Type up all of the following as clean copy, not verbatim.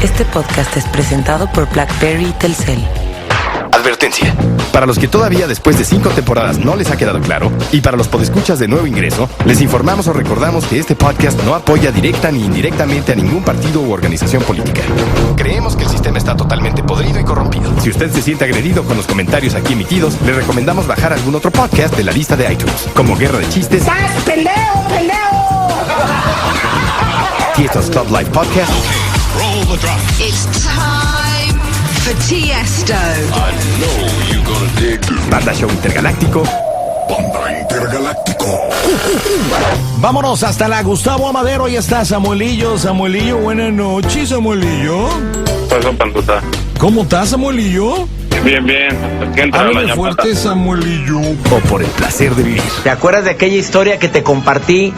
Este podcast es presentado por BlackBerry y Telcel. Advertencia. Para los que todavía después de 5 temporadas no les ha quedado claro, y para los podescuchas de nuevo ingreso, les informamos o recordamos que este podcast no apoya directa ni indirectamente a ningún partido u organización política. Creemos que el sistema está totalmente podrido y corrompido. Si usted se siente agredido con los comentarios aquí emitidos, le recomendamos bajar algún otro podcast de la lista de iTunes, como Guerra de Chistes, ¡Peleo! Tiesto's Club Live Podcast, It's time for Tiesto. I know you're gonna dig this. Banda Show Intergaláctico, Banda Intergaláctico. Vámonos hasta la Gustavo Amadero. Ahí está Samuelillo. Samuelillo, buenas noches, Samuelillo. Pasó, Pantuta. ¿Cómo estás, Samuelillo? Bien, bien. Aquí entra la Háblame llamada. fuerte, Samuelillo. o por el placer de vivir. ¿Te acuerdas de aquella historia que te compartí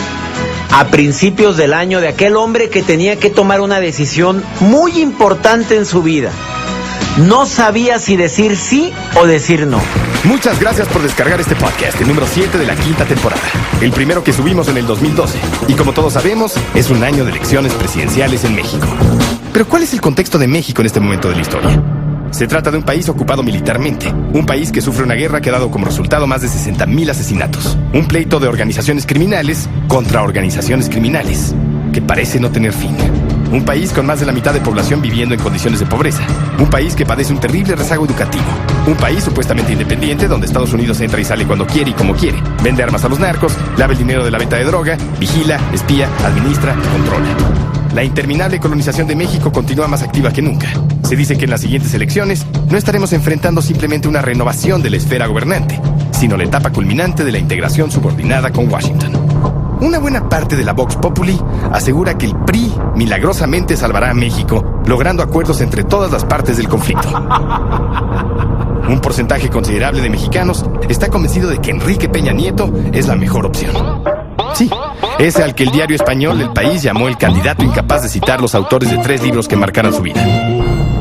a principios del año de aquel hombre que tenía que tomar una decisión muy importante en su vida? No sabía si decir sí o decir no. Muchas gracias por descargar este podcast, el número 7 de la 5ª temporada. El primero que subimos en el 2012. Y como todos sabemos, es un año de elecciones presidenciales en México. Pero ¿cuál es el contexto de México en este momento de la historia? Se trata de un país ocupado militarmente, un país que sufre una guerra que ha dado como resultado más de 60,000 asesinatos, un pleito de organizaciones criminales contra organizaciones criminales, que parece no tener fin. Un país con más de la mitad de población viviendo en condiciones de pobreza, un país que padece un terrible rezago educativo, un país supuestamente independiente donde Estados Unidos entra y sale cuando quiere y como quiere, vende armas a los narcos, lava el dinero de la venta de droga, vigila, espía, administra, controla. La interminable colonización de México continúa más activa que nunca. Se dice que en las siguientes elecciones no estaremos enfrentando simplemente una renovación de la esfera gobernante, sino la etapa culminante de la integración subordinada con Washington. Una buena parte de la Vox Populi asegura que el PRI milagrosamente salvará a México, logrando acuerdos entre todas las partes del conflicto. Un porcentaje considerable de mexicanos está convencido de que Enrique Peña Nieto es la mejor opción. Sí, ese al que el diario español El País llamó el candidato incapaz de citar los autores de 3 libros que marcaran su vida.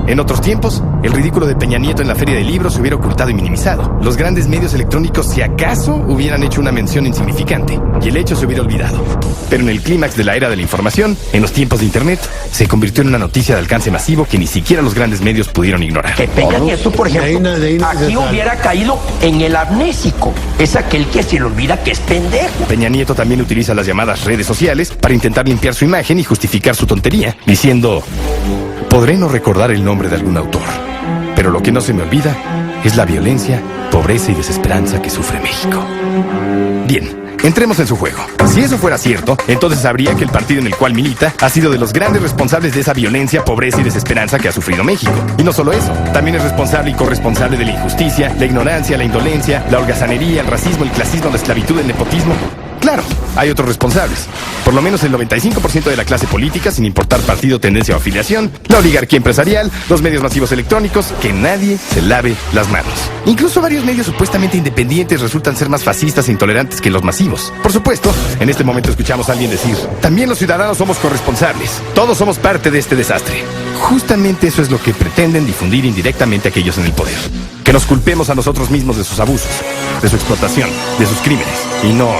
En otros tiempos, el ridículo de Peña Nieto en la Feria de Libros se hubiera ocultado y minimizado. Los grandes medios electrónicos, si acaso, hubieran hecho una mención insignificante, y el hecho se hubiera olvidado. Pero en el clímax de la era de la información, en los tiempos de Internet, se convirtió en una noticia de alcance masivo que ni siquiera los grandes medios pudieron ignorar. Que Peña Nieto, por ejemplo, aquí hubiera caído en el amnésico. Es aquel que se le olvida que es pendejo. Peña Nieto también utiliza las llamadas redes sociales para intentar limpiar su imagen y justificar su tontería, diciendo: podré no recordar el nombre de algún autor, pero lo que no se me olvida es la violencia, pobreza y desesperanza que sufre México. Bien, entremos en su juego. Si eso fuera cierto, entonces sabría que el partido en el cual milita ha sido de los grandes responsables de esa violencia, pobreza y desesperanza que ha sufrido México. Y no solo eso, también es responsable y corresponsable de la injusticia, la ignorancia, la indolencia, la holgazanería, el racismo, el clasismo, la esclavitud, el nepotismo. Claro, hay otros responsables. Por lo menos el 95% de la clase política, sin importar partido, tendencia o afiliación, la oligarquía empresarial, los medios masivos electrónicos, que nadie se lave las manos. Incluso varios medios supuestamente independientes resultan ser más fascistas e intolerantes que los masivos. Por supuesto, en este momento escuchamos a alguien decir: también los ciudadanos somos corresponsables. Todos somos parte de este desastre. Justamente eso es lo que pretenden difundir indirectamente aquellos en el poder. Que nos culpemos a nosotros mismos de sus abusos, de su explotación, de sus crímenes. Y no.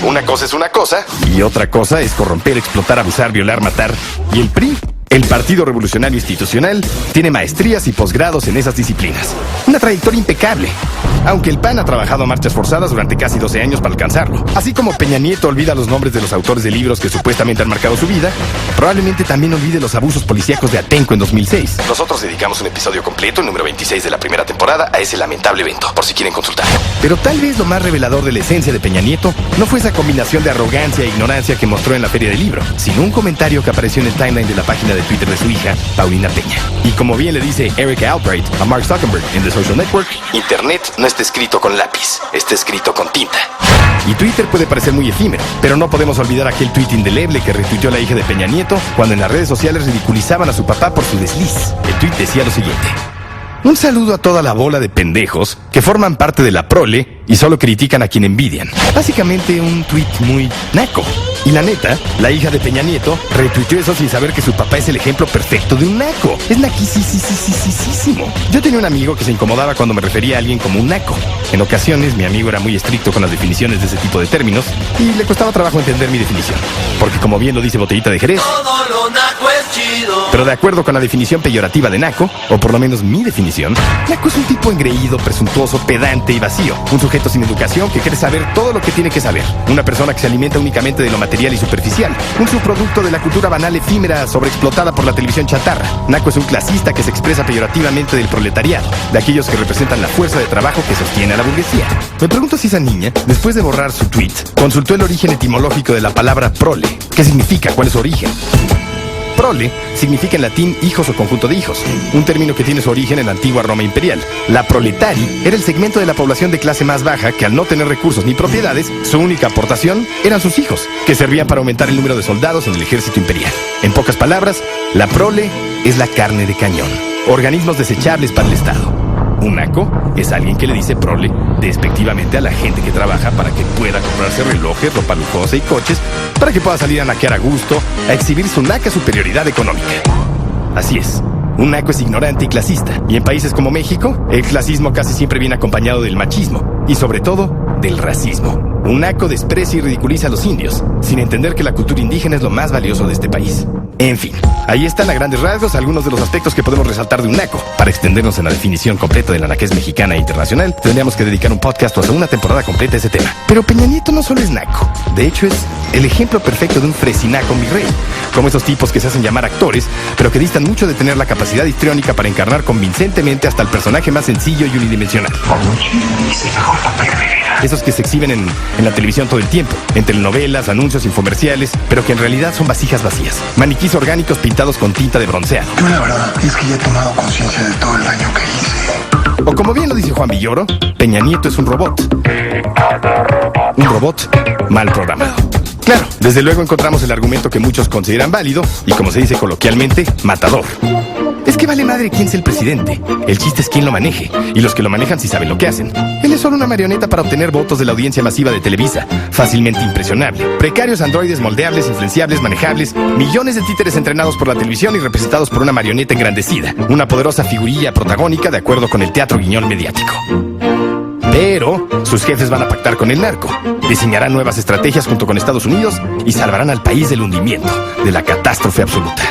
Una cosa es una cosa y otra cosa es corromper, explotar, abusar, violar, matar. Y el PRI, el Partido Revolucionario Institucional, tiene maestrías y posgrados en esas disciplinas. Una trayectoria impecable. Aunque el PAN ha trabajado a marchas forzadas durante casi 12 años para alcanzarlo. Así como Peña Nieto olvida los nombres de los autores de libros que supuestamente han marcado su vida, probablemente también olvide los abusos policíacos de Atenco en 2006. Nosotros dedicamos un episodio completo, el número 26 de la primera temporada, a ese lamentable evento, por si quieren consultar. Pero tal vez lo más revelador de la esencia de Peña Nieto no fue esa combinación de arrogancia e ignorancia que mostró en la Feria del Libro, sino un comentario que apareció en el timeline de la página de Twitter de su hija, Paulina Peña. Y como bien le dice Erica Albright a Mark Zuckerberg en The Social Network, Internet no está escrito con lápiz, está escrito con tinta. Y Twitter puede parecer muy efímero, pero no podemos olvidar aquel tuit indeleble que retuiteó la hija de Peña Nieto cuando en las redes sociales ridiculizaban a su papá por su desliz. El tuit decía lo siguiente: un saludo a toda la bola de pendejos que forman parte de la prole y solo critican a quien envidian. Básicamente un tuit muy naco. Y la neta, la hija de Peña Nieto retuiteó eso sin saber que su papá es el ejemplo perfecto de un naco. Es naquisísimo. Yo tenía un amigo que se incomodaba cuando me refería a alguien como un naco. En ocasiones, mi amigo era muy estricto con las definiciones de ese tipo de términos y le costaba trabajo entender mi definición. Porque como bien lo dice Botellita de Jerez, todo lo naco es chido. Pero de acuerdo con la definición peyorativa de naco, o por lo menos mi definición, naco es un tipo engreído, presuntuoso, pedante y vacío. Un sujeto sin educación que quiere saber todo lo que tiene que saber. Una persona que se alimenta únicamente de lo material y superficial. Un subproducto de la cultura banal efímera sobreexplotada por la televisión chatarra. Naco es un clasista que se expresa peyorativamente del proletariado, de aquellos que representan la fuerza de trabajo que sostiene a la burguesía. Me pregunto si esa niña, después de borrar su tweet, consultó el origen etimológico de la palabra prole. ¿Qué significa? ¿Cuál es su origen? Prole significa en latín hijos o conjunto de hijos, un término que tiene su origen en la antigua Roma imperial. La proletari era el segmento de la población de clase más baja que al no tener recursos ni propiedades, su única aportación eran sus hijos, que servían para aumentar el número de soldados en el ejército imperial. En pocas palabras, la prole es la carne de cañón, organismos desechables para el Estado. Un naco es alguien que le dice prole despectivamente a la gente que trabaja para que pueda comprarse relojes, ropa lujosa y coches, para que pueda salir a naquear a gusto, a exhibir su naca superioridad económica. Así es, un naco es ignorante y clasista, y en países como México, el clasismo casi siempre viene acompañado del machismo, y sobre todo, del racismo. Un naco desprecia y ridiculiza a los indios, sin entender que la cultura indígena es lo más valioso de este país. En fin, ahí están a grandes rasgos algunos de los aspectos que podemos resaltar de un naco. Para extendernos en la definición completa de la naquez mexicana e internacional, tendríamos que dedicar un podcast o hasta una temporada completa a ese tema. Pero Peña Nieto no solo es naco, de hecho es el ejemplo perfecto de un fresinaco mi rey. Como esos tipos que se hacen llamar actores, pero que distan mucho de tener la capacidad histriónica para encarnar convincentemente hasta el personaje más sencillo y unidimensional. Esos que se exhiben en la televisión todo el tiempo, en telenovelas, anuncios, infomerciales, pero que en realidad son vasijas vacías, maniquís orgánicos pintados con tinta de bronceado. Yo la verdad es que ya he tomado conciencia de todo el daño que hice. O como bien lo dice Juan Villoro, Peña Nieto es un robot. Un robot mal programado. Claro, desde luego encontramos el argumento que muchos consideran válido y, como se dice coloquialmente, matador. Es que vale madre quién es el presidente. El chiste es quién lo maneje, y los que lo manejan sí saben lo que hacen. Él es solo una marioneta para obtener votos de la audiencia masiva de Televisa, fácilmente impresionable. Precarios androides moldeables, influenciables, manejables, millones de títeres entrenados por la televisión y representados por una marioneta engrandecida, una poderosa figurilla protagónica de acuerdo con el teatro guiñol mediático. Pero sus jefes van a pactar con el narco, diseñarán nuevas estrategias junto con Estados Unidos y salvarán al país del hundimiento, de la catástrofe absoluta.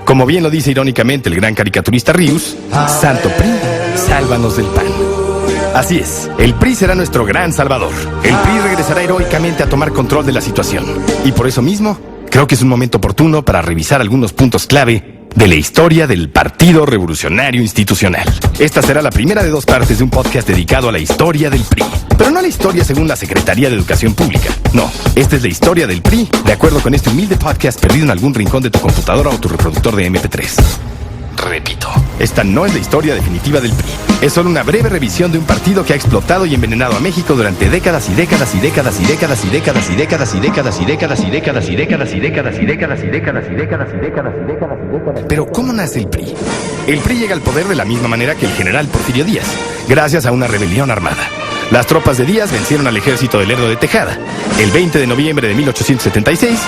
Como bien lo dice irónicamente el gran caricaturista Rius, Santo PRI, sálvanos del PAN. Así es, el PRI será nuestro gran salvador. El PRI regresará heroicamente a tomar control de la situación. Y por eso mismo, creo que es un momento oportuno para revisar algunos puntos clave de la historia del Partido Revolucionario Institucional. Esta será la primera de 2 partes de un podcast dedicado a la historia del PRI. Pero no la historia según la Secretaría de Educación Pública. No, esta es la historia del PRI, de acuerdo con este humilde podcast perdido en algún rincón de tu computadora o tu reproductor de MP3. Repito, esta no es la historia definitiva del PRI. Es solo una breve revisión de un partido que ha explotado y envenenado a México durante décadas y décadas y décadas y décadas y décadas y décadas y décadas y décadas y décadas y décadas y décadas y décadas y décadas y décadas y décadas y décadas y décadas. Pero ¿cómo nace el PRI? El PRI llega al poder de la misma manera que el general Porfirio Díaz, gracias a una rebelión armada. Las tropas de Díaz vencieron al ejército de Lerdo de Tejada. El 20 de noviembre de 1876,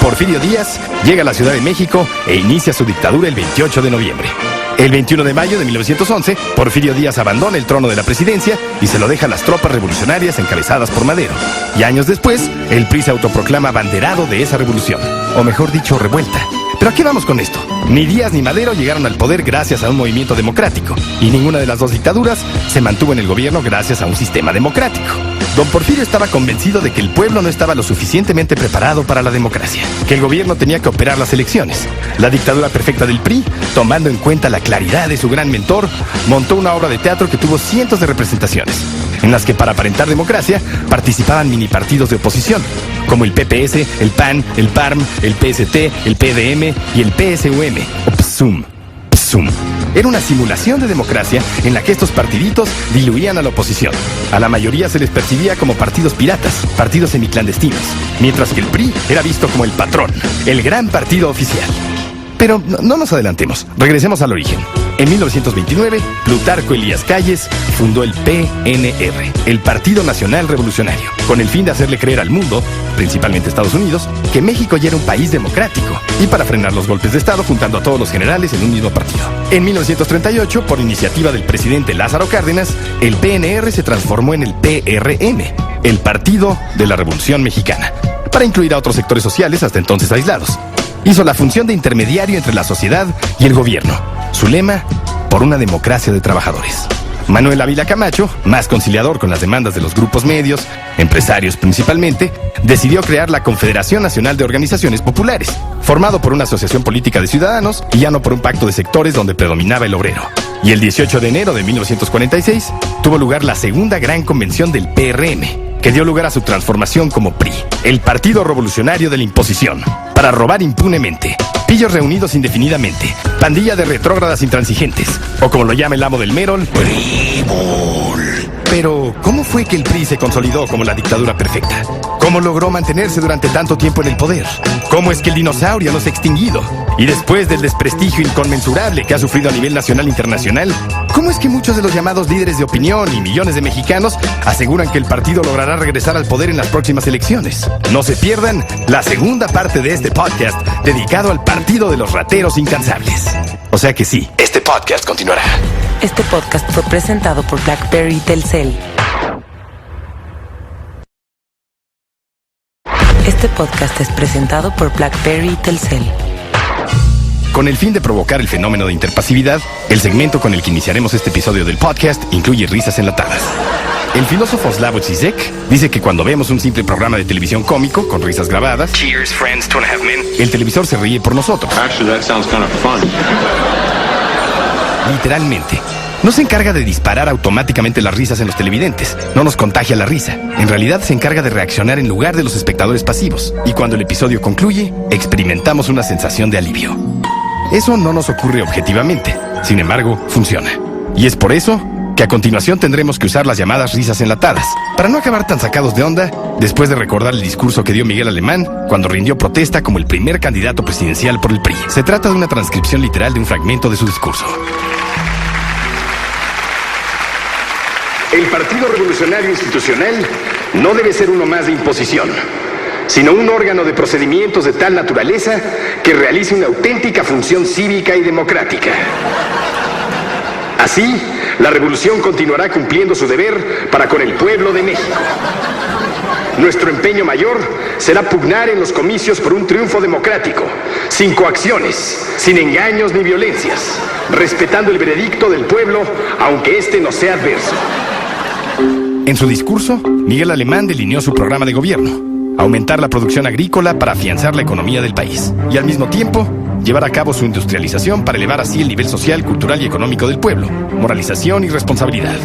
Porfirio Díaz llega a la Ciudad de México e inicia su dictadura el 28 de noviembre. El 21 de mayo de 1911, Porfirio Díaz abandona el trono de la presidencia y se lo deja a las tropas revolucionarias encabezadas por Madero. Y años después, el PRI se autoproclama abanderado de esa revolución, o mejor dicho, revuelta. ¿Pero a qué vamos con esto? Ni Díaz ni Madero llegaron al poder gracias a un movimiento democrático, y ninguna de las dos dictaduras se mantuvo en el gobierno gracias a un sistema democrático. Don Porfirio estaba convencido de que el pueblo no estaba lo suficientemente preparado para la democracia, que el gobierno tenía que operar las elecciones. La dictadura perfecta del PRI, tomando en cuenta la claridad de su gran mentor, montó una obra de teatro que tuvo cientos de representaciones, en las que para aparentar democracia participaban mini partidos de oposición, como el PPS, el PAN, el PARM, el PST, el PDM y el PSUM, o PSUM. Era una simulación de democracia en la que estos partiditos diluían a la oposición. A la mayoría se les percibía como partidos piratas, partidos semiclandestinos, mientras que el PRI era visto como el patrón, el gran partido oficial. Pero no nos adelantemos, regresemos al origen. En 1929, Plutarco Elías Calles fundó el PNR, el Partido Nacional Revolucionario, con el fin de hacerle creer al mundo, principalmente Estados Unidos, que México ya era un país democrático, y para frenar los golpes de Estado juntando a todos los generales en un mismo partido. En 1938, por iniciativa del presidente Lázaro Cárdenas, el PNR se transformó en el PRM, el Partido de la Revolución Mexicana, para incluir a otros sectores sociales hasta entonces aislados. Hizo la función de intermediario entre la sociedad y el gobierno. Su lema, por una democracia de trabajadores. Manuel Ávila Camacho, más conciliador con las demandas de los grupos medios, empresarios principalmente, decidió crear la Confederación Nacional de Organizaciones Populares, formado por una asociación política de ciudadanos y ya no por un pacto de sectores donde predominaba el obrero. Y el 18 de enero de 1946 tuvo lugar la segunda gran convención del PRM, que dio lugar a su transformación como PRI, el Partido Revolucionario de la Imposición, para robar impunemente, pillos reunidos indefinidamente, pandilla de retrógradas intransigentes, o como lo llama el amo del Merol, PRIbol. Pero, ¿cómo fue que el PRI se consolidó como la dictadura perfecta? ¿Cómo logró mantenerse durante tanto tiempo en el poder? ¿Cómo es que el dinosaurio no se ha extinguido? Y después del desprestigio inconmensurable que ha sufrido a nivel nacional e internacional, ¿cómo es que muchos de los llamados líderes de opinión y millones de mexicanos aseguran que el partido logrará regresar al poder en las próximas elecciones? No se pierdan la segunda parte de este podcast dedicado al Partido de los Rateros Incansables. O sea que sí, este podcast continuará. Este podcast fue presentado por BlackBerry y Telcel. Este podcast es presentado por BlackBerry y Telcel. Con el fin de provocar el fenómeno de interpasividad, el segmento con el que iniciaremos este episodio del podcast incluye risas enlatadas. El filósofo Slavoj Žižek dice que cuando vemos un simple programa de televisión cómico con risas grabadas, Cheers, Friends, 2.5 Men, el televisor se ríe por nosotros. Actually, that sounds kind of fun. Literalmente. No se encarga de disparar automáticamente las risas en los televidentes. No nos contagia la risa. En realidad se encarga de reaccionar en lugar de los espectadores pasivos. Y cuando el episodio concluye, experimentamos una sensación de alivio. Eso no nos ocurre objetivamente. Sin embargo, funciona. Y es por eso que a continuación tendremos que usar las llamadas risas enlatadas, para no acabar tan sacados de onda después de recordar el discurso que dio Miguel Alemán cuando rindió protesta como el primer candidato presidencial por el PRI. Se trata de una transcripción literal de un fragmento de su discurso. El Partido Revolucionario Institucional no debe ser uno más de imposición, sino un órgano de procedimientos de tal naturaleza que realice una auténtica función cívica y democrática. Así, la revolución continuará cumpliendo su deber para con el pueblo de México. Nuestro empeño mayor será pugnar en los comicios por un triunfo democrático, sin coacciones, sin engaños ni violencias, respetando el veredicto del pueblo, aunque éste nos sea adverso. En su discurso, Miguel Alemán delineó su programa de gobierno: aumentar la producción agrícola para afianzar la economía del país y al mismo tiempo llevar a cabo su industrialización para elevar así el nivel social, cultural y económico del pueblo, moralización y responsabilidad.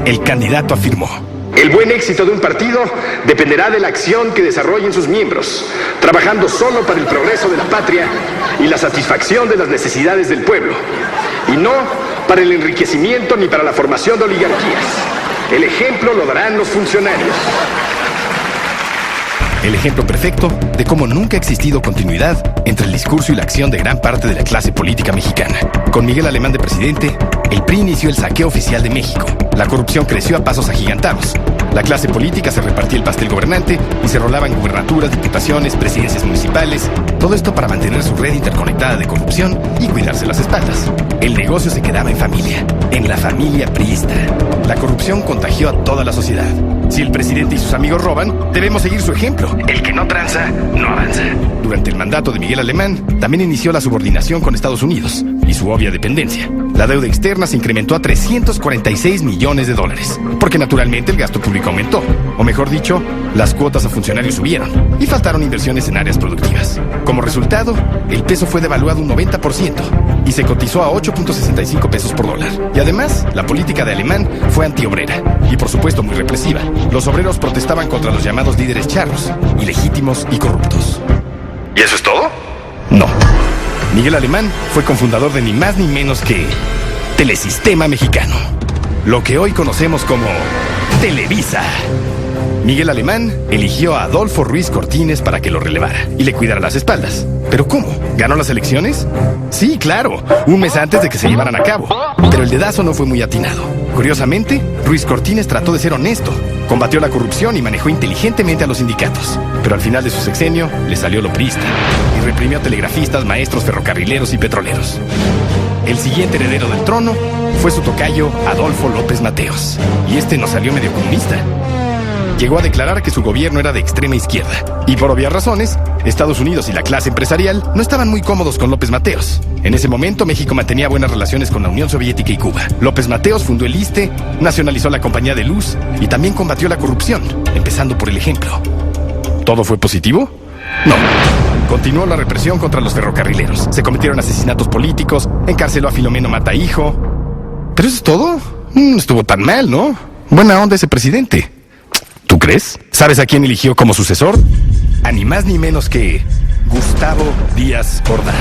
El candidato afirmó: el buen éxito de un partido dependerá de la acción que desarrollen sus miembros, trabajando solo para el progreso de la patria y la satisfacción de las necesidades del pueblo, y no para el enriquecimiento ni para la formación de oligarquías. El ejemplo lo darán los funcionarios. El ejemplo perfecto de cómo nunca ha existido continuidad entre el discurso y la acción de gran parte de la clase política mexicana. Con Miguel Alemán de presidente, el PRI inició el saqueo oficial de México. La corrupción creció a pasos agigantados. La clase política se repartía el pastel gobernante y se rolaban gubernaturas, diputaciones, presidencias municipales. Todo esto para mantener su red interconectada de corrupción y cuidarse las espaldas. El negocio se quedaba en familia, en la familia priista. La corrupción contagió a toda la sociedad. Si el presidente y sus amigos roban, debemos seguir su ejemplo. El que no tranza, no avanza. Durante el mandato de Miguel Alemán, también inició la subordinación con Estados Unidos y su obvia dependencia. La deuda externa se incrementó a $346 millones, porque naturalmente el gasto público aumentó, o mejor dicho, las cuotas a funcionarios subieron y faltaron inversiones en áreas productivas. Como resultado, el peso fue devaluado un 90% y se cotizó a 8.65 pesos por dólar. Y además, la política de Alemán fue antiobrera y por supuesto muy represiva. Los obreros protestaban contra los llamados líderes charros, ilegítimos y corruptos. ¿Y eso es todo? No. Miguel Alemán fue cofundador de ni más ni menos que Telesistema Mexicano, lo que hoy conocemos como Televisa. Miguel Alemán eligió a Adolfo Ruiz Cortines para que lo relevara y le cuidara las espaldas. ¿Pero cómo? ¿Ganó las elecciones? Sí, claro, un mes antes de que se llevaran a cabo. Pero el dedazo no fue muy atinado. Curiosamente, Ruiz Cortines trató de ser honesto, combatió la corrupción y manejó inteligentemente a los sindicatos. Pero al final de su sexenio le salió lo priista y reprimió a telegrafistas, maestros, ferrocarrileros y petroleros. El siguiente heredero del trono fue su tocayo Adolfo López Mateos. Y este no salió medio comunista. Llegó a declarar que su gobierno era de extrema izquierda. Y por obvias razones, Estados Unidos y la clase empresarial no estaban muy cómodos con López Mateos. En ese momento, México mantenía buenas relaciones con la Unión Soviética y Cuba. López Mateos fundó el ISSSTE, nacionalizó la Compañía de Luz y también combatió la corrupción, empezando por el ejemplo. ¿Todo fue positivo? No. Continuó la represión contra los ferrocarrileros. Se cometieron asesinatos políticos, encarceló a Filomeno Matahijo. ¿Pero eso es todo? No estuvo tan mal, ¿no? Buena onda ese presidente. ¿Tú crees? ¿Sabes a quién eligió como sucesor? A ni más ni menos que Gustavo Díaz Ordaz.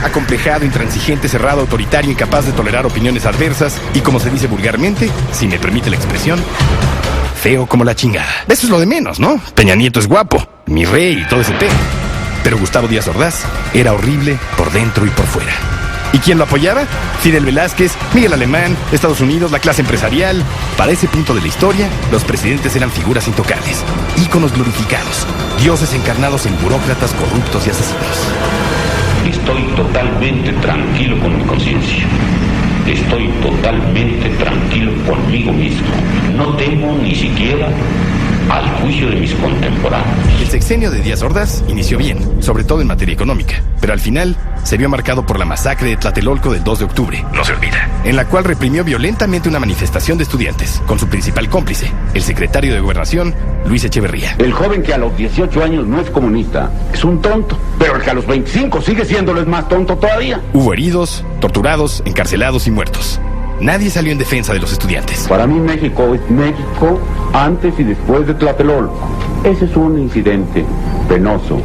Acomplejado, intransigente, cerrado, autoritario, incapaz de tolerar opiniones adversas y, como se dice vulgarmente, si me permite la expresión, feo como la chingada. Eso es lo de menos, ¿no? Peña Nieto es guapo, mi rey y todo ese pedo. Pero Gustavo Díaz Ordaz era horrible por dentro y por fuera. ¿Y quién lo apoyaba? Fidel Velázquez, Miguel Alemán, Estados Unidos, la clase empresarial. Para ese punto de la historia, los presidentes eran figuras intocables, íconos glorificados, dioses encarnados en burócratas corruptos y asesinos. Estoy totalmente tranquilo con mi conciencia. Estoy totalmente tranquilo conmigo mismo. No temo ni siquiera al juicio de mis contemporáneos. El sexenio de Díaz Ordaz inició bien, sobre todo en materia económica, pero al final se vio marcado por la masacre de Tlatelolco del 2 de octubre, no se olvida, en la cual reprimió violentamente una manifestación de estudiantes, con su principal cómplice, el secretario de Gobernación, Luis Echeverría. El joven que a los 18 años no es comunista es un tonto, pero el que a los 25 sigue siéndolo es más tonto todavía. Hubo heridos, torturados, encarcelados y muertos. Nadie salió en defensa de los estudiantes. Para mí México es México antes y después de Tlatelolco. Ese es un incidente penoso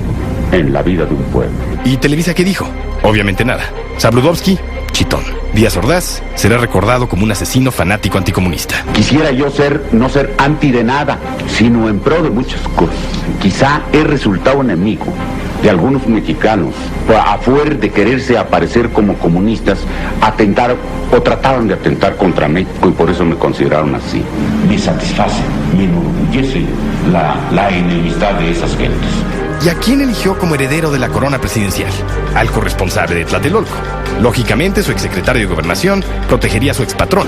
en la vida de un pueblo. ¿Y Televisa qué dijo? Obviamente nada. Sabludovsky, chitón. Díaz Ordaz será recordado como un asesino fanático anticomunista. Quisiera yo no ser anti de nada, sino en pro de muchas cosas. Quizá he resultado enemigo de algunos mexicanos, a fuerza de quererse aparecer como comunistas, atentaron o trataron de atentar contra México y por eso me consideraron así. Me satisface, me enorgullece la enemistad de esas gentes. ¿Y a quién eligió como heredero de la corona presidencial? Al corresponsable de Tlatelolco. Lógicamente, su exsecretario de Gobernación protegería a su expatrón.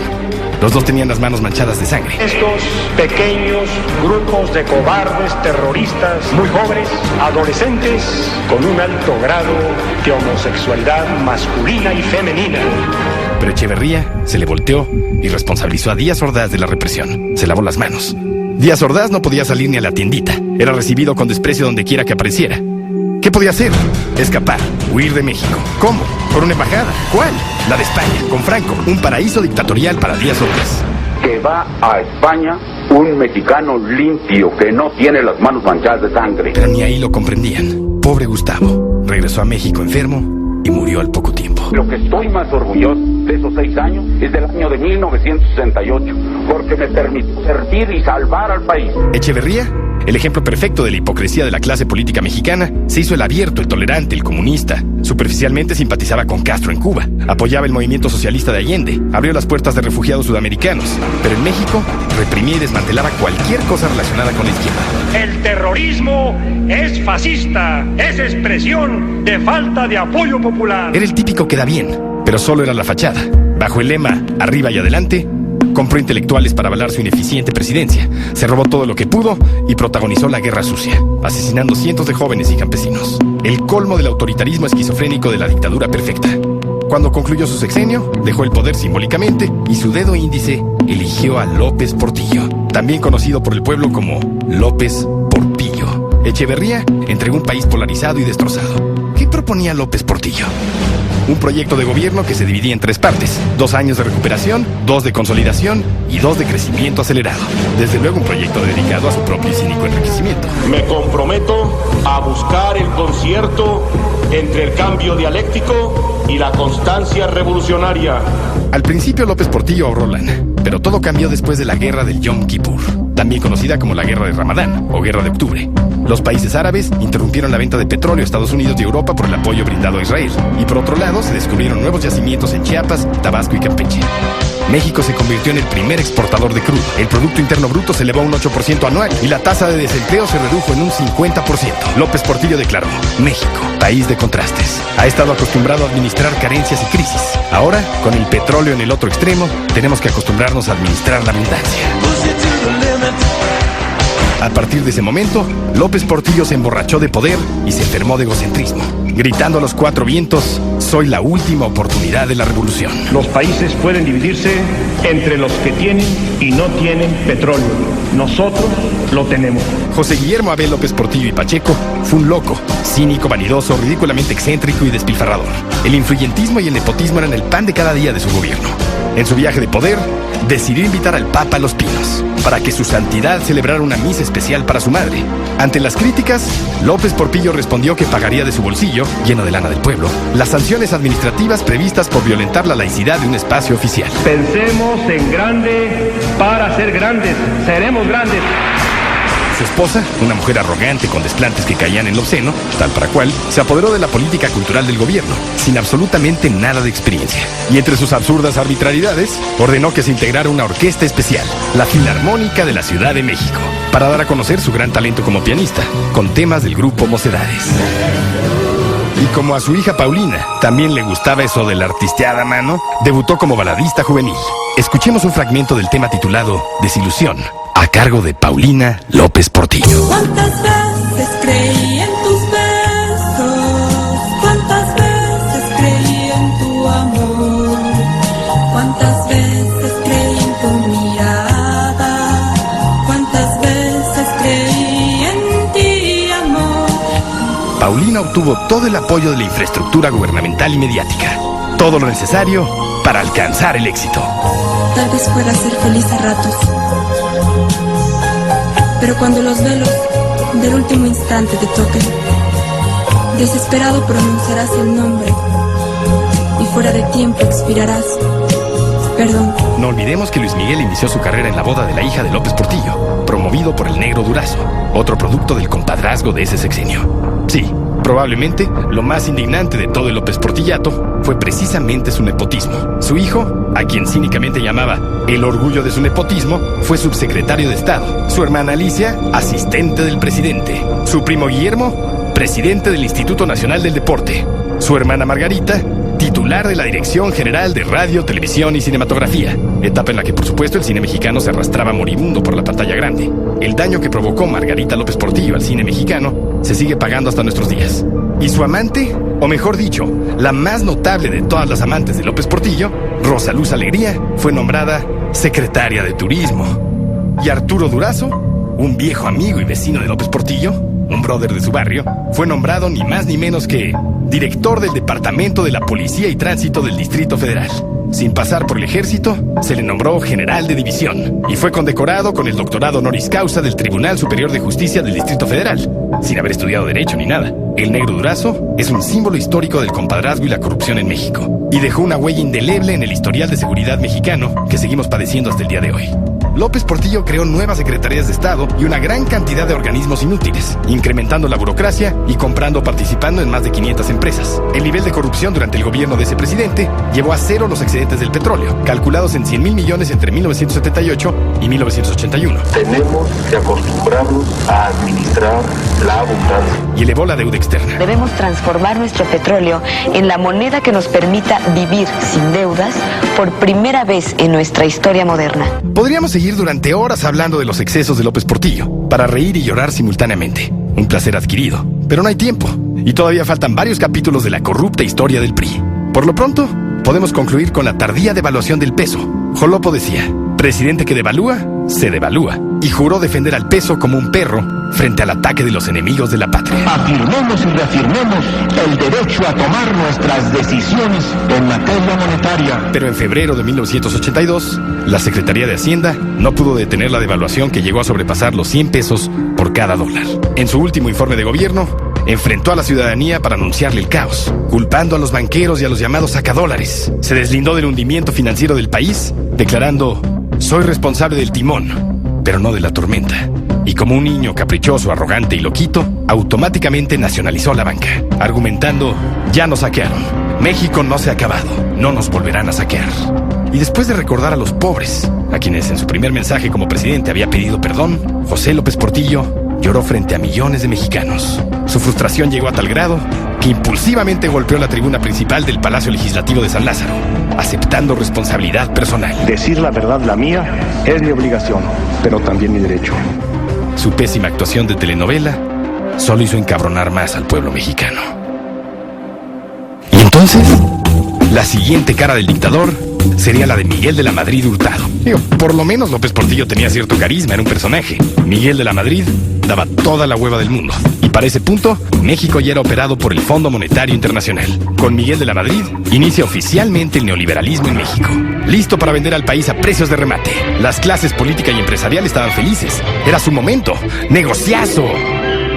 Los dos tenían las manos manchadas de sangre. Estos pequeños grupos de cobardes terroristas, muy jóvenes, adolescentes, con un alto grado de homosexualidad masculina y femenina. Pero Echeverría se le volteó y responsabilizó a Díaz Ordaz de la represión. Se lavó las manos. Díaz Ordaz no podía salir ni a la tiendita. Era recibido con desprecio donde quiera que apareciera. ¿Qué podía hacer? Escapar, huir de México. ¿Cómo? ¿Por una embajada? ¿Cuál? La de España, con Franco, un paraíso dictatorial para Díaz Ordaz. Que va a España un mexicano limpio que no tiene las manos manchadas de sangre. Pero ni ahí lo comprendían. Pobre Gustavo. Regresó a México enfermo y murió al poco tiempo. Lo que estoy más orgulloso de esos 6 años es del año de 1968, porque me permitió servir y salvar al país. Echeverría, el ejemplo perfecto de la hipocresía de la clase política mexicana, se hizo el abierto, el tolerante, el comunista. Superficialmente simpatizaba con Castro en Cuba, apoyaba el movimiento socialista de Allende, abrió las puertas de refugiados sudamericanos, pero en México reprimía y desmantelaba cualquier cosa relacionada con la izquierda. El terrorismo es fascista, es expresión de falta de apoyo popular. Era el típico que da bien, pero solo era la fachada. Bajo el lema arriba y adelante, compró intelectuales para avalar su ineficiente presidencia, se robó todo lo que pudo y protagonizó la guerra sucia, asesinando cientos de jóvenes y campesinos. El colmo del autoritarismo esquizofrénico de la dictadura perfecta. Cuando concluyó su sexenio, dejó el poder simbólicamente y su dedo índice eligió a López Portillo, también conocido por el pueblo como López Porpillo. Echeverría entregó un país polarizado y destrozado. ¿Qué proponía López Portillo? Un proyecto de gobierno que se dividía en 3 partes: 2 años de recuperación, 2 de consolidación y 2 de crecimiento acelerado. Desde luego un proyecto dedicado a su propio y cínico enriquecimiento. Me comprometo a buscar el concierto entre el cambio dialéctico y la constancia revolucionaria. Al principio López Portillo ahorró lana, pero todo cambió después de la guerra del Yom Kippur. también conocida como la Guerra de Ramadán o Guerra de Octubre. Los países árabes interrumpieron la venta de petróleo a Estados Unidos y Europa por el apoyo brindado a Israel. Y por otro lado, se descubrieron nuevos yacimientos en Chiapas, Tabasco y Campeche. México se convirtió en el primer exportador de crudo. El Producto Interno Bruto se elevó a un 8% anual y la tasa de desempleo se redujo en un 50%. López Portillo declaró: México, país de contrastes, ha estado acostumbrado a administrar carencias y crisis. Ahora, con el petróleo en el otro extremo, tenemos que acostumbrarnos a administrar la abundancia. A partir de ese momento, López Portillo se emborrachó de poder y se enfermó de egocentrismo, gritando a los cuatro vientos: soy la última oportunidad de la revolución. Los países pueden dividirse entre los que tienen y no tienen petróleo. Nosotros lo tenemos. José Guillermo Abel López Portillo y Pacheco fue un loco, cínico, vanidoso, ridículamente excéntrico y despilfarrador. El influyentismo y el nepotismo eran el pan de cada día de su gobierno. En su viaje de poder, decidió invitar al Papa a Los Pinos para que su santidad celebrara una misa especial para su madre. Ante las críticas, López Portillo respondió que pagaría de su bolsillo, lleno de lana del pueblo, las sanciones administrativas previstas por violentar la laicidad de un espacio oficial. Pensemos en grande para ser grandes. Seremos grandes. Su esposa, una mujer arrogante con desplantes que caían en lo obsceno, tal para cual, se apoderó de la política cultural del gobierno, sin absolutamente nada de experiencia. Y entre sus absurdas arbitrariedades, ordenó que se integrara una orquesta especial, la Filarmónica de la Ciudad de México, para dar a conocer su gran talento como pianista, con temas del grupo Mocedades. Y como a su hija Paulina también le gustaba eso de la artisteada mano, debutó como baladista juvenil. Escuchemos un fragmento del tema titulado Desilusión, a cargo de Paulina López Portillo. ¿Cuántas veces creí en tus besos? ¿Cuántas veces creí en tu amor? ¿Cuántas veces creí en tu mirada? ¿Cuántas veces creí en ti, amor? Paulina obtuvo todo el apoyo de la infraestructura gubernamental y mediática. Todo lo necesario para alcanzar el éxito. Tal vez pueda ser feliz a ratos, pero cuando los velos del último instante te toquen, desesperado pronunciarás el nombre y fuera de tiempo expirarás. Perdón. No olvidemos que Luis Miguel inició su carrera en la boda de la hija de López Portillo, promovido por el Negro Durazo, otro producto del compadrazgo de ese sexenio. Sí, probablemente lo más indignante de todo el López Portillato fue precisamente su nepotismo. Su hijo, a quien cínicamente llamaba el orgullo de su nepotismo, fue subsecretario de Estado. Su hermana Alicia, asistente del presidente. Su primo Guillermo, presidente del Instituto Nacional del Deporte. Su hermana Margarita, titular de la Dirección General de Radio, Televisión y Cinematografía, etapa en la que por supuesto el cine mexicano se arrastraba moribundo por la pantalla grande. El daño que provocó Margarita López Portillo al cine mexicano se sigue pagando hasta nuestros días. Y su amante, o mejor dicho, la más notable de todas las amantes de López Portillo, Rosa Luz Alegría, fue nombrada secretaria de Turismo. Y Arturo Durazo, un viejo amigo y vecino de López Portillo, un brother de su barrio, fue nombrado ni más ni menos que director del Departamento de la Policía y Tránsito del Distrito Federal. Sin pasar por el ejército, se le nombró general de división y fue condecorado con el doctorado honoris causa del Tribunal Superior de Justicia del Distrito Federal, sin haber estudiado Derecho ni nada. El Negro Durazo es un símbolo histórico del compadrazgo y la corrupción en México, y dejó una huella indeleble en el historial de seguridad mexicano que seguimos padeciendo hasta el día de hoy. López Portillo creó nuevas secretarías de Estado y una gran cantidad de organismos inútiles, incrementando la burocracia y comprando o participando en más de 500 empresas. El nivel de corrupción durante el gobierno de ese presidente llevó a cero los excedentes del petróleo, calculados en 100,000 millones entre 1978 y 1981. Tenemos que acostumbrarnos a administrar la abundancia. Y elevó la deuda externa. Debemos transformar nuestro petróleo en la moneda que nos permita vivir sin deudas por primera vez en nuestra historia moderna. Podríamos seguir durante horas hablando de los excesos de López Portillo, para reír y llorar simultáneamente. Un placer adquirido, pero no hay tiempo. Y todavía faltan varios capítulos de la corrupta historia del PRI. Por lo pronto, podemos concluir con la tardía devaluación del peso. Jolopo decía: presidente que devalúa, se devalúa. Y juró defender al peso como un perro frente al ataque de los enemigos de la patria. Afirmemos y reafirmemos el derecho a tomar nuestras decisiones en materia monetaria. Pero en febrero de 1982, la Secretaría de Hacienda no pudo detener la devaluación que llegó a sobrepasar los 100 pesos por cada dólar. En su último informe de gobierno, enfrentó a la ciudadanía para anunciarle el caos, culpando a los banqueros y a los llamados sacadólares. Se deslindó del hundimiento financiero del país, declarando: soy responsable del timón, pero no de la tormenta. Y como un niño caprichoso, arrogante y loquito, automáticamente nacionalizó la banca, argumentando: ya nos saquearon, México no se ha acabado, no nos volverán a saquear. Y después de recordar a los pobres, a quienes en su primer mensaje como presidente había pedido perdón, José López Portillo lloró frente a millones de mexicanos. Su frustración llegó a tal grado que impulsivamente golpeó la tribuna principal del Palacio Legislativo de San Lázaro, aceptando responsabilidad personal. Decir la verdad, la mía, es mi obligación, pero también mi derecho. Su pésima actuación de telenovela solo hizo encabronar más al pueblo mexicano. Y entonces, la siguiente cara del dictador sería la de Miguel de la Madrid Hurtado. Por lo menos López Portillo tenía cierto carisma, era un personaje. Miguel de la Madrid daba toda la hueva del mundo. Y para ese punto, México ya era operado por el Fondo Monetario Internacional. Con Miguel de la Madrid, inicia oficialmente el neoliberalismo en México. Listo para vender al país a precios de remate. Las clases política y empresarial estaban felices. Era su momento. ¡Negociazo!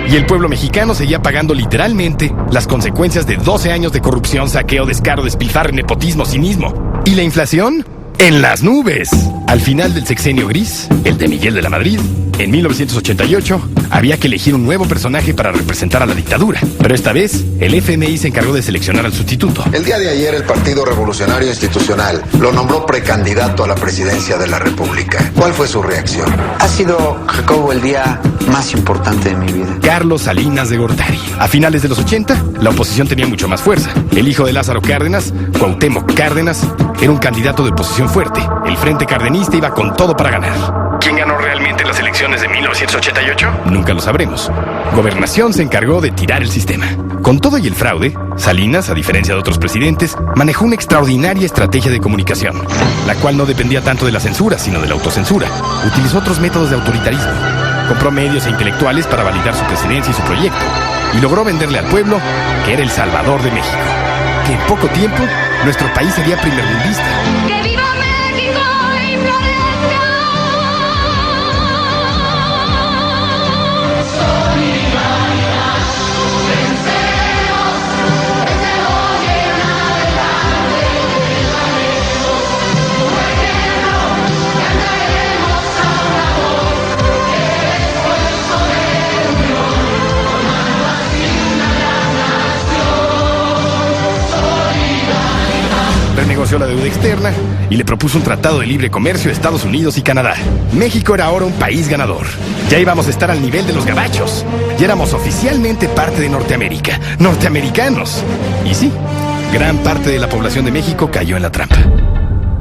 Y el pueblo mexicano seguía pagando literalmente las consecuencias de 12 años de corrupción, saqueo, descaro, despilfarre, nepotismo, cinismo. ¿Y la inflación? ¡En las nubes! Al final del sexenio gris, el de Miguel de la Madrid, en 1988, había que elegir un nuevo personaje para representar a la dictadura. Pero esta vez, el FMI se encargó de seleccionar al sustituto. El día de ayer, el Partido Revolucionario Institucional lo nombró precandidato a la presidencia de la República. ¿Cuál fue su reacción? Ha sido, Jacobo, el día más importante de mi vida. Carlos Salinas de Gortari. A finales de los 80, la oposición tenía mucho más fuerza. El hijo de Lázaro Cárdenas, Cuauhtémoc Cárdenas, era un candidato de oposición fuerte. El Frente Cardenista iba con todo para ganar. ¿Quién ganó realmente las elecciones de 1988? Nunca lo sabremos. Gobernación se encargó de tirar el sistema. Con todo y el fraude, Salinas, a diferencia de otros presidentes, manejó una extraordinaria estrategia de comunicación, la cual no dependía tanto de la censura, sino de la autocensura. Utilizó otros métodos de autoritarismo. Compró medios e intelectuales para validar su presidencia y su proyecto. Y logró venderle al pueblo que era el salvador de México. Que en poco tiempo, nuestro país sería primermundista. ¡Que viva México y Renegoció la deuda externa y le propuso un tratado de libre comercio a Estados Unidos y Canadá. México era ahora un país ganador. Ya íbamos a estar al nivel de los gabachos. Ya éramos oficialmente parte de Norteamérica. ¡Norteamericanos! Y sí, gran parte de la población de México cayó en la trampa.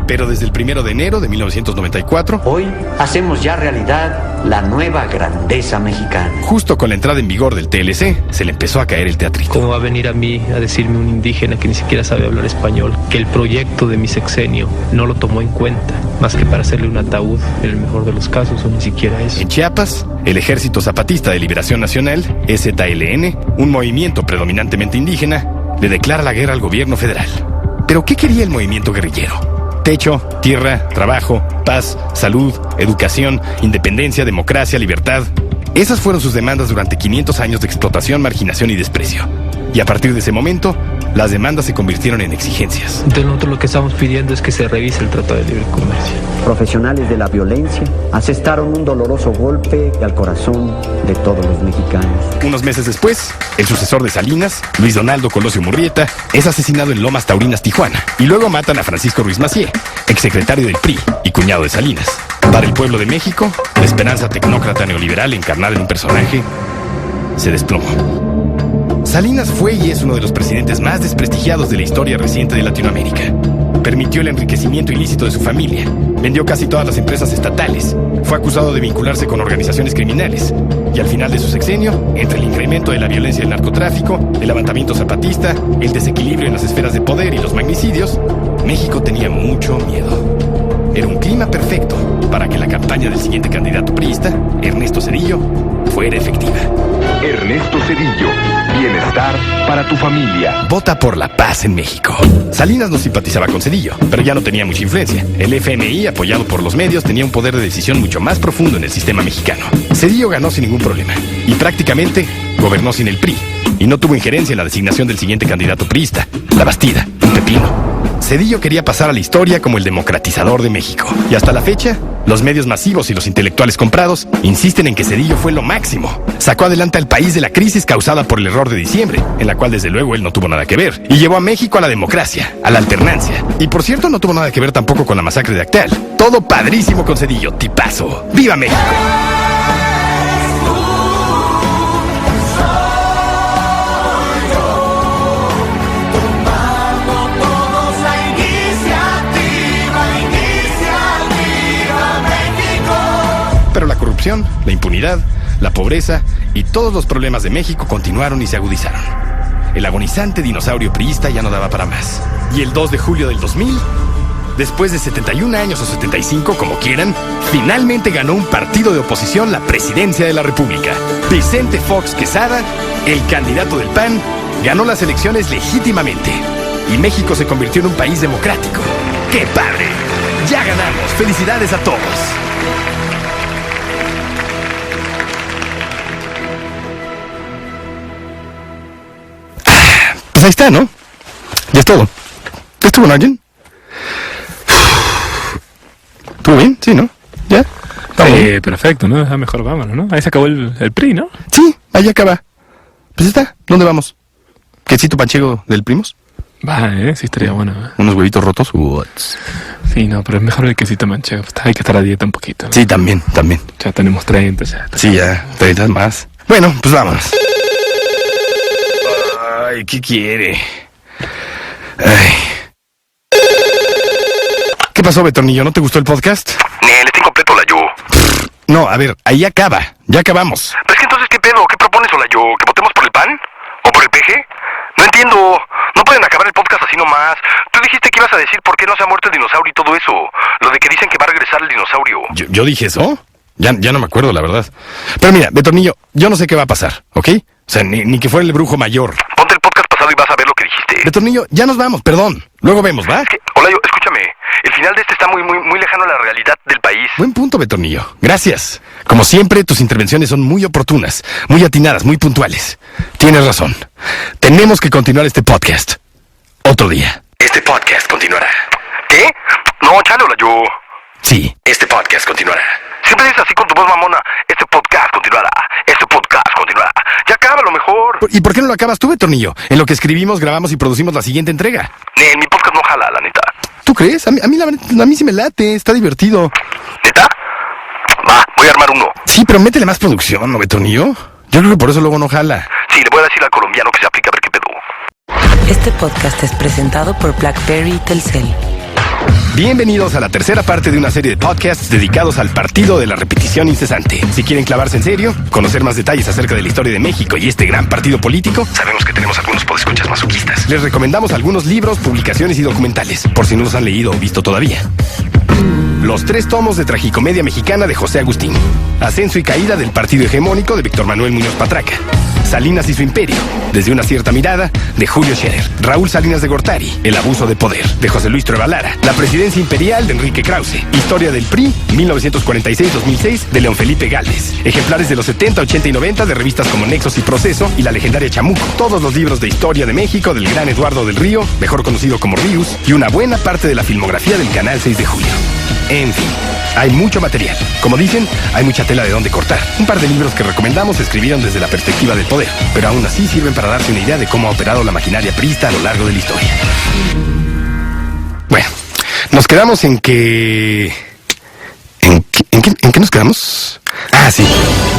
Pero desde el 1 de enero de 1994... Hoy hacemos ya realidad la nueva grandeza mexicana. Justo con la entrada en vigor del TLC, se le empezó a caer el teatrito. ¿Cómo va a venir a mí a decirme un indígena que ni siquiera sabe hablar español que el proyecto de mi sexenio no lo tomó en cuenta, más que para hacerle un ataúd en el mejor de los casos, o ni siquiera eso? En Chiapas, el Ejército Zapatista de Liberación Nacional, EZLN, un movimiento predominantemente indígena, le declara la guerra al gobierno federal. ¿Pero qué quería el movimiento guerrillero? Techo, tierra, trabajo, paz, salud, educación, independencia, democracia, libertad. Esas fueron sus demandas durante 500 años de explotación, marginación y desprecio. Y a partir de ese momento, las demandas se convirtieron en exigencias. Entonces nosotros lo que estamos pidiendo es que se revise el Tratado de Libre Comercio. Profesionales de la violencia asestaron un doloroso golpe al corazón de todos los mexicanos. Unos meses después, el sucesor de Salinas, Luis Donaldo Colosio Murrieta, es asesinado en Lomas Taurinas, Tijuana. Y luego matan a Francisco Ruiz Massieu, exsecretario del PRI y cuñado de Salinas. Para el pueblo de México, la esperanza tecnócrata neoliberal encarnada en un personaje se desplomó. Salinas fue y es uno de los presidentes más desprestigiados de la historia reciente de Latinoamérica. Permitió el enriquecimiento ilícito de su familia, vendió casi todas las empresas estatales, fue acusado de vincularse con organizaciones criminales, y al final de su sexenio, entre el incremento de la violencia y el narcotráfico, el levantamiento zapatista, el desequilibrio en las esferas de poder y los magnicidios, México tenía mucho miedo. Era un clima perfecto para que la campaña del siguiente candidato priista, Ernesto Zedillo, fuera efectiva. Ernesto Zedillo, bienestar para tu familia. Vota por la paz en México. Salinas no simpatizaba con Zedillo, pero ya no tenía mucha influencia. El FMI, apoyado por los medios, tenía un poder de decisión mucho más profundo en el sistema mexicano. Zedillo ganó sin ningún problema y prácticamente gobernó sin el PRI. Y no tuvo injerencia en la designación del siguiente candidato priista, La Bastida, un pepino. Cedillo quería pasar a la historia como el democratizador de México. Y hasta la fecha, los medios masivos y los intelectuales comprados insisten en que Cedillo fue lo máximo. Sacó adelante al país de la crisis causada por el error de diciembre, en la cual desde luego él no tuvo nada que ver. Y llevó a México a la democracia, a la alternancia. Y por cierto, no tuvo nada que ver tampoco con la masacre de Acteal. Todo padrísimo con Cedillo, tipazo. ¡Viva México! Pero la corrupción, la impunidad, la pobreza y todos los problemas de México continuaron y se agudizaron. El agonizante dinosaurio priista ya no daba para más. Y el 2 de julio del 2000, después de 71 años o 75, como quieran, finalmente ganó un partido de oposición la presidencia de la República. Vicente Fox Quesada, el candidato del PAN, ganó las elecciones legítimamente. Y México se convirtió en un país democrático. ¡Qué padre! ¡Ya ganamos! ¡Felicidades a todos! Pues ahí está, ¿no? Ya es todo. ¿Ya estuvo, no, alguien? ¿Estuvo bien? Sí, ¿no? ¿Ya? Perfecto, ¿no? Ya mejor vámonos, ¿no? Ahí se acabó el PRI, ¿no? Sí, ahí acaba. Pues está. ¿Dónde vamos? ¿Quesito panchego del Primos? Va, sí estaría bueno. ¿Unos huevitos rotos? Sí, no, pero es mejor el quesito manchego. Hay que estar a dieta un poquito, ¿no? Sí, también. Ya tenemos 30, ya. Sí, ya, 30 más. Bueno, pues vámonos. Ay, ¿qué quiere? Ay. ¿Qué pasó, Betornillo? ¿No te gustó el podcast? Nel, está incompleto, Olayo. No, a ver, ahí acaba. Ya acabamos. Pero es que entonces, ¿qué pedo? ¿Qué propones, Olayo? ¿Que votemos por el PAN? ¿O por el PG? No entiendo. No pueden acabar el podcast así nomás. Tú dijiste que ibas a decir por qué no se ha muerto el dinosaurio y todo eso. Lo de que dicen que va a regresar el dinosaurio. ¿Yo dije eso? Ya no me acuerdo, la verdad. Pero mira, Betornillo, yo no sé qué va a pasar, ¿ok? O sea, ni que fuera el brujo mayor. Ponte el podcast pasado y vas a ver lo que dijiste. Betornillo, ya nos vamos, perdón. Luego vemos, ¿va? Es que, Olayo, escúchame. El final de este está muy lejano a la realidad del país. Buen punto, Betornillo. Gracias. Como siempre, tus intervenciones son muy oportunas, muy atinadas, muy puntuales. Tienes razón. Tenemos que continuar este podcast. Otro día. Este podcast continuará. ¿Qué? No, chale, Olayo. Sí, este podcast continuará. Siempre dices así con tu voz mamona. Este podcast continuará. Este podcast continuará. Ya acaba lo mejor. ¿Y por qué no lo acabas tú, Betornillo? En lo que escribimos, grabamos y producimos la siguiente entrega. Mi podcast no jala, la neta. ¿Tú crees? A mí sí me late, está divertido. ¿Neta? Va, voy a armar uno. Sí, pero métele más producción, ¿no, Betornillo? Yo creo que por eso luego no jala. Sí, le voy a decir al colombiano que se aplique a ver qué pedo. Este podcast es presentado por BlackBerry y Telcel. Bienvenidos a la tercera parte de una serie de podcasts dedicados al partido de la repetición incesante. Si quieren clavarse en serio, conocer más detalles acerca de la historia de México y este gran partido político, sabemos que tenemos algunos podescuchas masoquistas. Les recomendamos algunos libros, publicaciones y documentales, por si no los han leído o visto todavía. Los 3 tomos de Tragicomedia Mexicana de José Agustín. Ascenso y caída del partido hegemónico de Víctor Manuel Muñoz Patraca. Salinas y su imperio, desde una cierta mirada, de Julio Scherer. Raúl Salinas de Gortari, El abuso de poder, de José Luis Trueba Lara. La presidencia imperial, de Enrique Krause. Historia del PRI, 1946-2006, de León Felipe Gálvez. Ejemplares de los 70, 80 y 90 de revistas como Nexos y Proceso y la legendaria Chamuco. Todos los libros de historia de México del gran Eduardo del Río, mejor conocido como Ríos, y una buena parte de la filmografía del canal 6 de Julio. En fin, hay mucho material. Como dicen, hay mucha tela de dónde cortar. Un par de libros que recomendamos se escribieron desde la perspectiva del poder, pero aún así sirven para darse una idea de cómo ha operado la maquinaria priista a lo largo de la historia. Bueno, nos quedamos en que... ¿En qué nos quedamos? Ah, sí.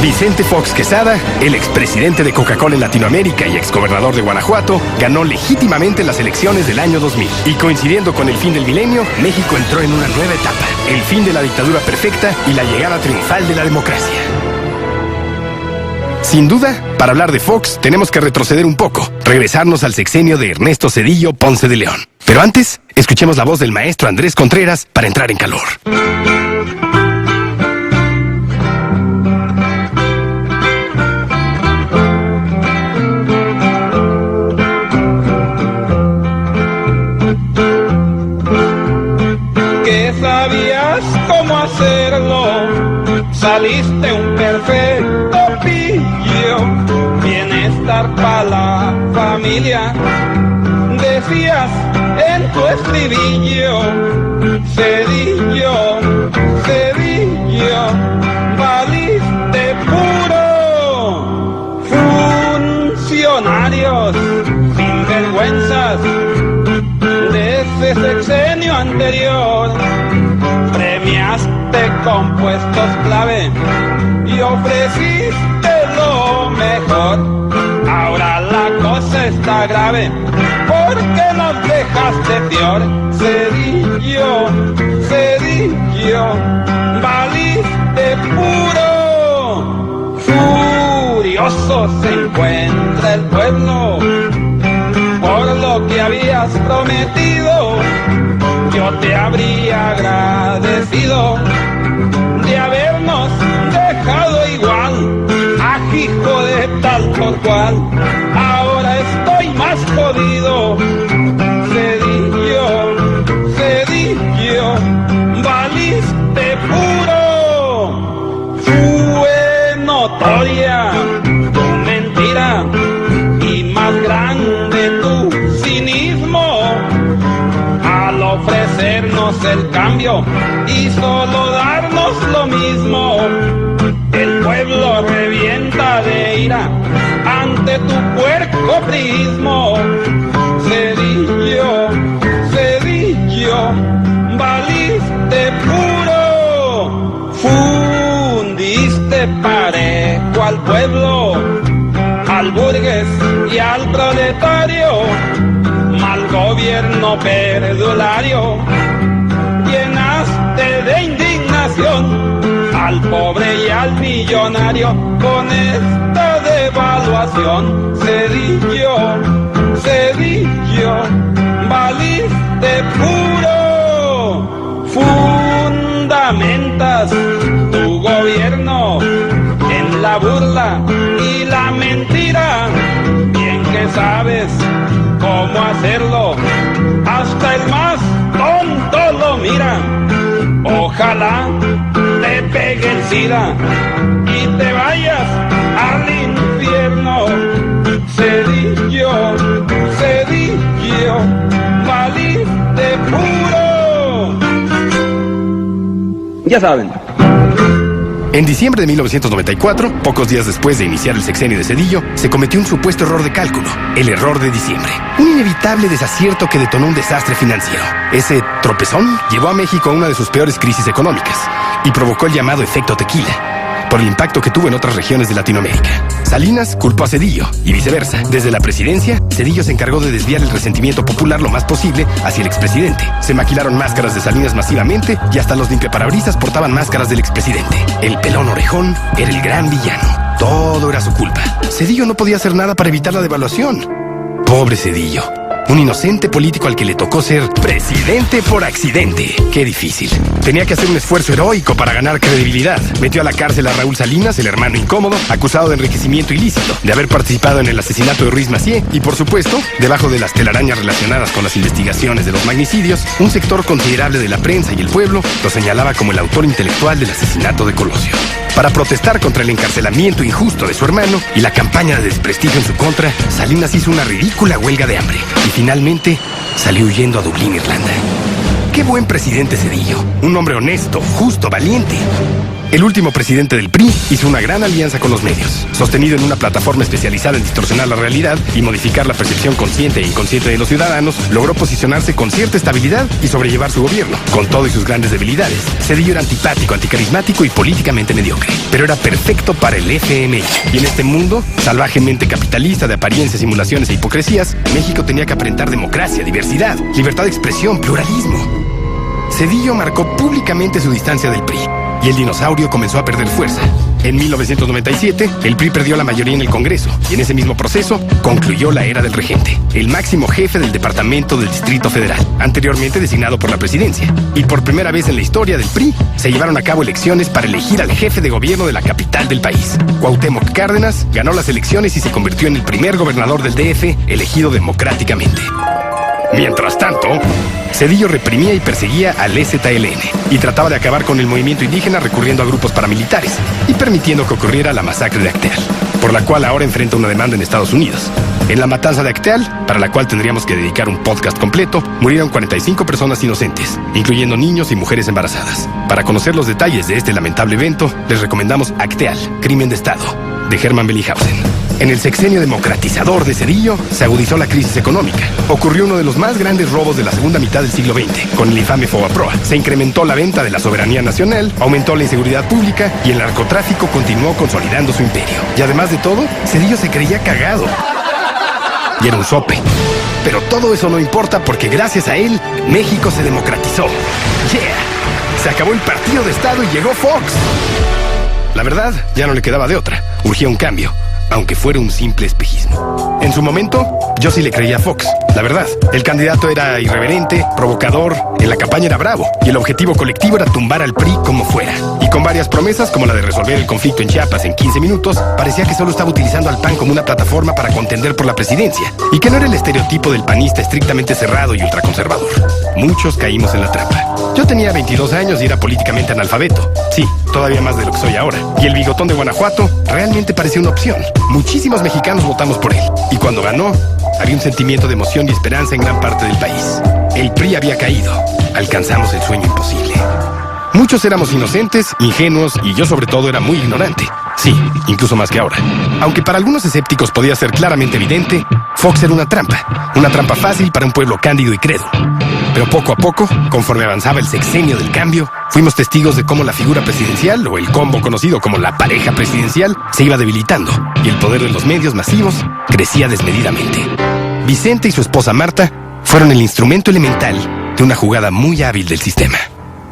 Vicente Fox Quesada, el expresidente de Coca-Cola en Latinoamérica y exgobernador de Guanajuato, ganó legítimamente las elecciones del año 2000. Y coincidiendo con el fin del milenio, México entró en una nueva etapa. El fin de la dictadura perfecta y la llegada triunfal de la democracia. Sin duda, para hablar de Fox, tenemos que retroceder un poco, regresarnos al sexenio de Ernesto Zedillo Ponce de León. Pero antes, escuchemos la voz del maestro Andrés Contreras para entrar en calor. Que sabías cómo hacerlo, saliste un perfecto pillo, bienestar para la familia, decías en tu estribillo. Cedillo, Cedillo, valiste puro. Funcionarios sinvergüenzas de ese sexenio anterior, premiaste con puestos clave y ofreciste lo mejor. Ahora la cosa está grave, porque nos dejaste peor. Cedillo, Cedillo, valiste puro. Furioso se encuentra el pueblo por lo que habías prometido. Yo te habría agradecido de habernos dejado igual, ajijo de tal por cual. Ahora estoy más jodido. Cedillo, Cedillo, valiste puro. Fue notoria tu mentira y más grande tu cinismo al ofrecernos el cambio y solo darnos lo mismo. El pueblo revienta de ira ante tu puerco prismo. Cedillo, Cedillo, valiste puro. Fundiste parejo al pueblo, al burgués y al proletario. Mal gobierno perdulario, llenaste de indignación al pobre y al millonario con esta devaluación. Cedillo, Cedillo, valiste puro. Fundamentas tu gobierno en la burla y la mentira. Bien que sabes cómo hacerlo, hasta el más tonto lo mira. Ojalá te pegue el SIDA y te vayas al infierno. Cedillo, Cedillo, valiste puro. Ya saben. En diciembre de 1994, pocos días después de iniciar el sexenio de Cedillo, se cometió un supuesto error de cálculo, el error de diciembre. Un inevitable desacierto que detonó un desastre financiero. Ese tropezón llevó a México a una de sus peores crisis económicas y provocó el llamado efecto tequila, por el impacto que tuvo en otras regiones de Latinoamérica. Salinas culpó a Cedillo y viceversa. Desde la presidencia, Cedillo se encargó de desviar el resentimiento popular lo más posible hacia el expresidente. Se maquilaron máscaras de Salinas masivamente y hasta los limpiaparabrisas portaban máscaras del expresidente. El pelón orejón era el gran villano. Todo era su culpa. Cedillo no podía hacer nada para evitar la devaluación. Pobre Cedillo. Un inocente político al que le tocó ser presidente por accidente. Qué difícil. Tenía que hacer un esfuerzo heroico para ganar credibilidad. Metió a la cárcel a Raúl Salinas, el hermano incómodo, acusado de enriquecimiento ilícito, de haber participado en el asesinato de Ruiz Massieu. Y por supuesto, debajo de las telarañas relacionadas con las investigaciones de los magnicidios, un sector considerable de la prensa y el pueblo lo señalaba como el autor intelectual del asesinato de Colosio. Para protestar contra el encarcelamiento injusto de su hermano y la campaña de desprestigio en su contra, Salinas hizo una ridícula huelga de hambre y finalmente salió huyendo a Dublín, Irlanda. Qué buen presidente Cedillo, un hombre honesto, justo, valiente. El último presidente del PRI hizo una gran alianza con los medios, sostenido en una plataforma especializada en distorsionar la realidad y modificar la percepción consciente e inconsciente de los ciudadanos. Logró posicionarse con cierta estabilidad y sobrellevar su gobierno, con todo y sus grandes debilidades. Cedillo era antipático, anticarismático y políticamente mediocre, pero era perfecto para el FMI. Y en este mundo, salvajemente capitalista de apariencias, simulaciones e hipocresías, México tenía que aparentar democracia, diversidad, libertad de expresión, pluralismo. Cedillo marcó públicamente su distancia del PRI y el dinosaurio comenzó a perder fuerza. En 1997, el PRI perdió la mayoría en el Congreso y en ese mismo proceso concluyó la era del regente, el máximo jefe del Departamento del Distrito Federal, anteriormente designado por la presidencia. Y por primera vez en la historia del PRI, se llevaron a cabo elecciones para elegir al jefe de gobierno de la capital del país. Cuauhtémoc Cárdenas ganó las elecciones y se convirtió en el primer gobernador del DF elegido democráticamente. Mientras tanto, Zedillo reprimía y perseguía al EZLN y trataba de acabar con el movimiento indígena recurriendo a grupos paramilitares y permitiendo que ocurriera la masacre de Acteal, por la cual ahora enfrenta una demanda en Estados Unidos. En la matanza de Acteal, para la cual tendríamos que dedicar un podcast completo, murieron 45 personas inocentes, incluyendo niños y mujeres embarazadas. Para conocer los detalles de este lamentable evento, les recomendamos Acteal, Crimen de Estado, de Hermann Bellinghausen. En el sexenio democratizador de Zedillo, se agudizó la crisis económica. Ocurrió uno de los más grandes robos de la segunda mitad del siglo XX, con el infame Fobaproa. Se incrementó la venta de la soberanía nacional, aumentó la inseguridad pública y el narcotráfico continuó consolidando su imperio. Y además de todo, Zedillo se creía cagado. Y era un sope. Pero todo eso no importa porque gracias a él, México se democratizó. ¡Yeah! Se acabó el partido de Estado y llegó Fox. La verdad, ya no le quedaba de otra. Urgía un cambio, aunque fuera un simple espejismo. En su momento, yo sí le creía a Fox. La verdad, el candidato era irreverente, provocador, en la campaña era bravo, y el objetivo colectivo era tumbar al PRI como fuera. Y con varias promesas, como la de resolver el conflicto en Chiapas en 15 minutos, parecía que solo estaba utilizando al PAN como una plataforma para contender por la presidencia, y que no era el estereotipo del panista estrictamente cerrado y ultraconservador. Muchos caímos en la trampa. Yo tenía 22 años y era políticamente analfabeto. Sí, todavía más de lo que soy ahora. Y el bigotón de Guanajuato realmente parecía una opción. Muchísimos mexicanos votamos por él. Y cuando ganó, había un sentimiento de emoción y esperanza en gran parte del país. El PRI había caído. Alcanzamos el sueño imposible. Muchos éramos inocentes, ingenuos y yo sobre todo era muy ignorante. Sí, incluso más que ahora. Aunque para algunos escépticos podía ser claramente evidente, Fox era una trampa fácil para un pueblo cándido y crédulo. Pero poco a poco, conforme avanzaba el sexenio del cambio, fuimos testigos de cómo la figura presidencial, o el combo conocido como la pareja presidencial, se iba debilitando y el poder de los medios masivos crecía desmedidamente. Vicente y su esposa Marta fueron el instrumento elemental de una jugada muy hábil del sistema.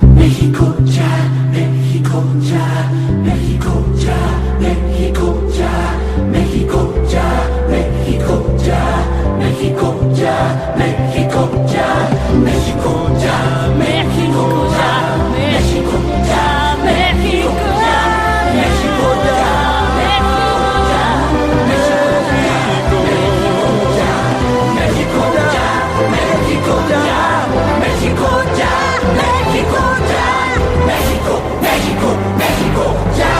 México ya, México ya, México ya, México ya, México ya, México ya, México ya, México ya, México ya, México ya, México ya, México ya, México ya, México ya, México ya, México ya, México ya, México, México, México ya.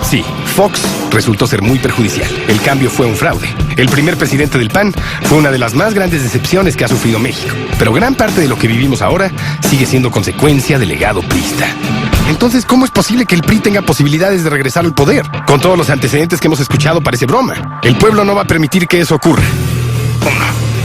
Sí, Fox resultó ser muy perjudicial. El cambio fue un fraude. El primer presidente del PAN fue una de las más grandes decepciones que ha sufrido México. Pero gran parte de lo que vivimos ahora sigue siendo consecuencia del legado priista. Entonces, ¿cómo es posible que el PRI tenga posibilidades de regresar al poder? Con todos los antecedentes que hemos escuchado parece broma. El pueblo no va a permitir que eso ocurra. 1.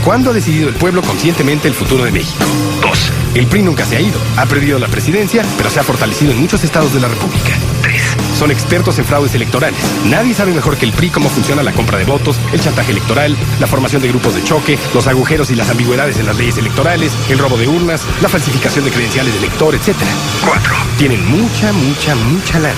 ¿Cuándo ha decidido el pueblo conscientemente el futuro de México? 2. El PRI nunca se ha ido. Ha perdido la presidencia, pero se ha fortalecido en muchos estados de la República. 3. Son expertos en fraudes electorales. Nadie sabe mejor que el PRI cómo funciona la compra de votos, el chantaje electoral, la formación de grupos de choque, los agujeros y las ambigüedades en las leyes electorales, el robo de urnas, la falsificación de credenciales de elector, etc. 4. Tienen mucha lana.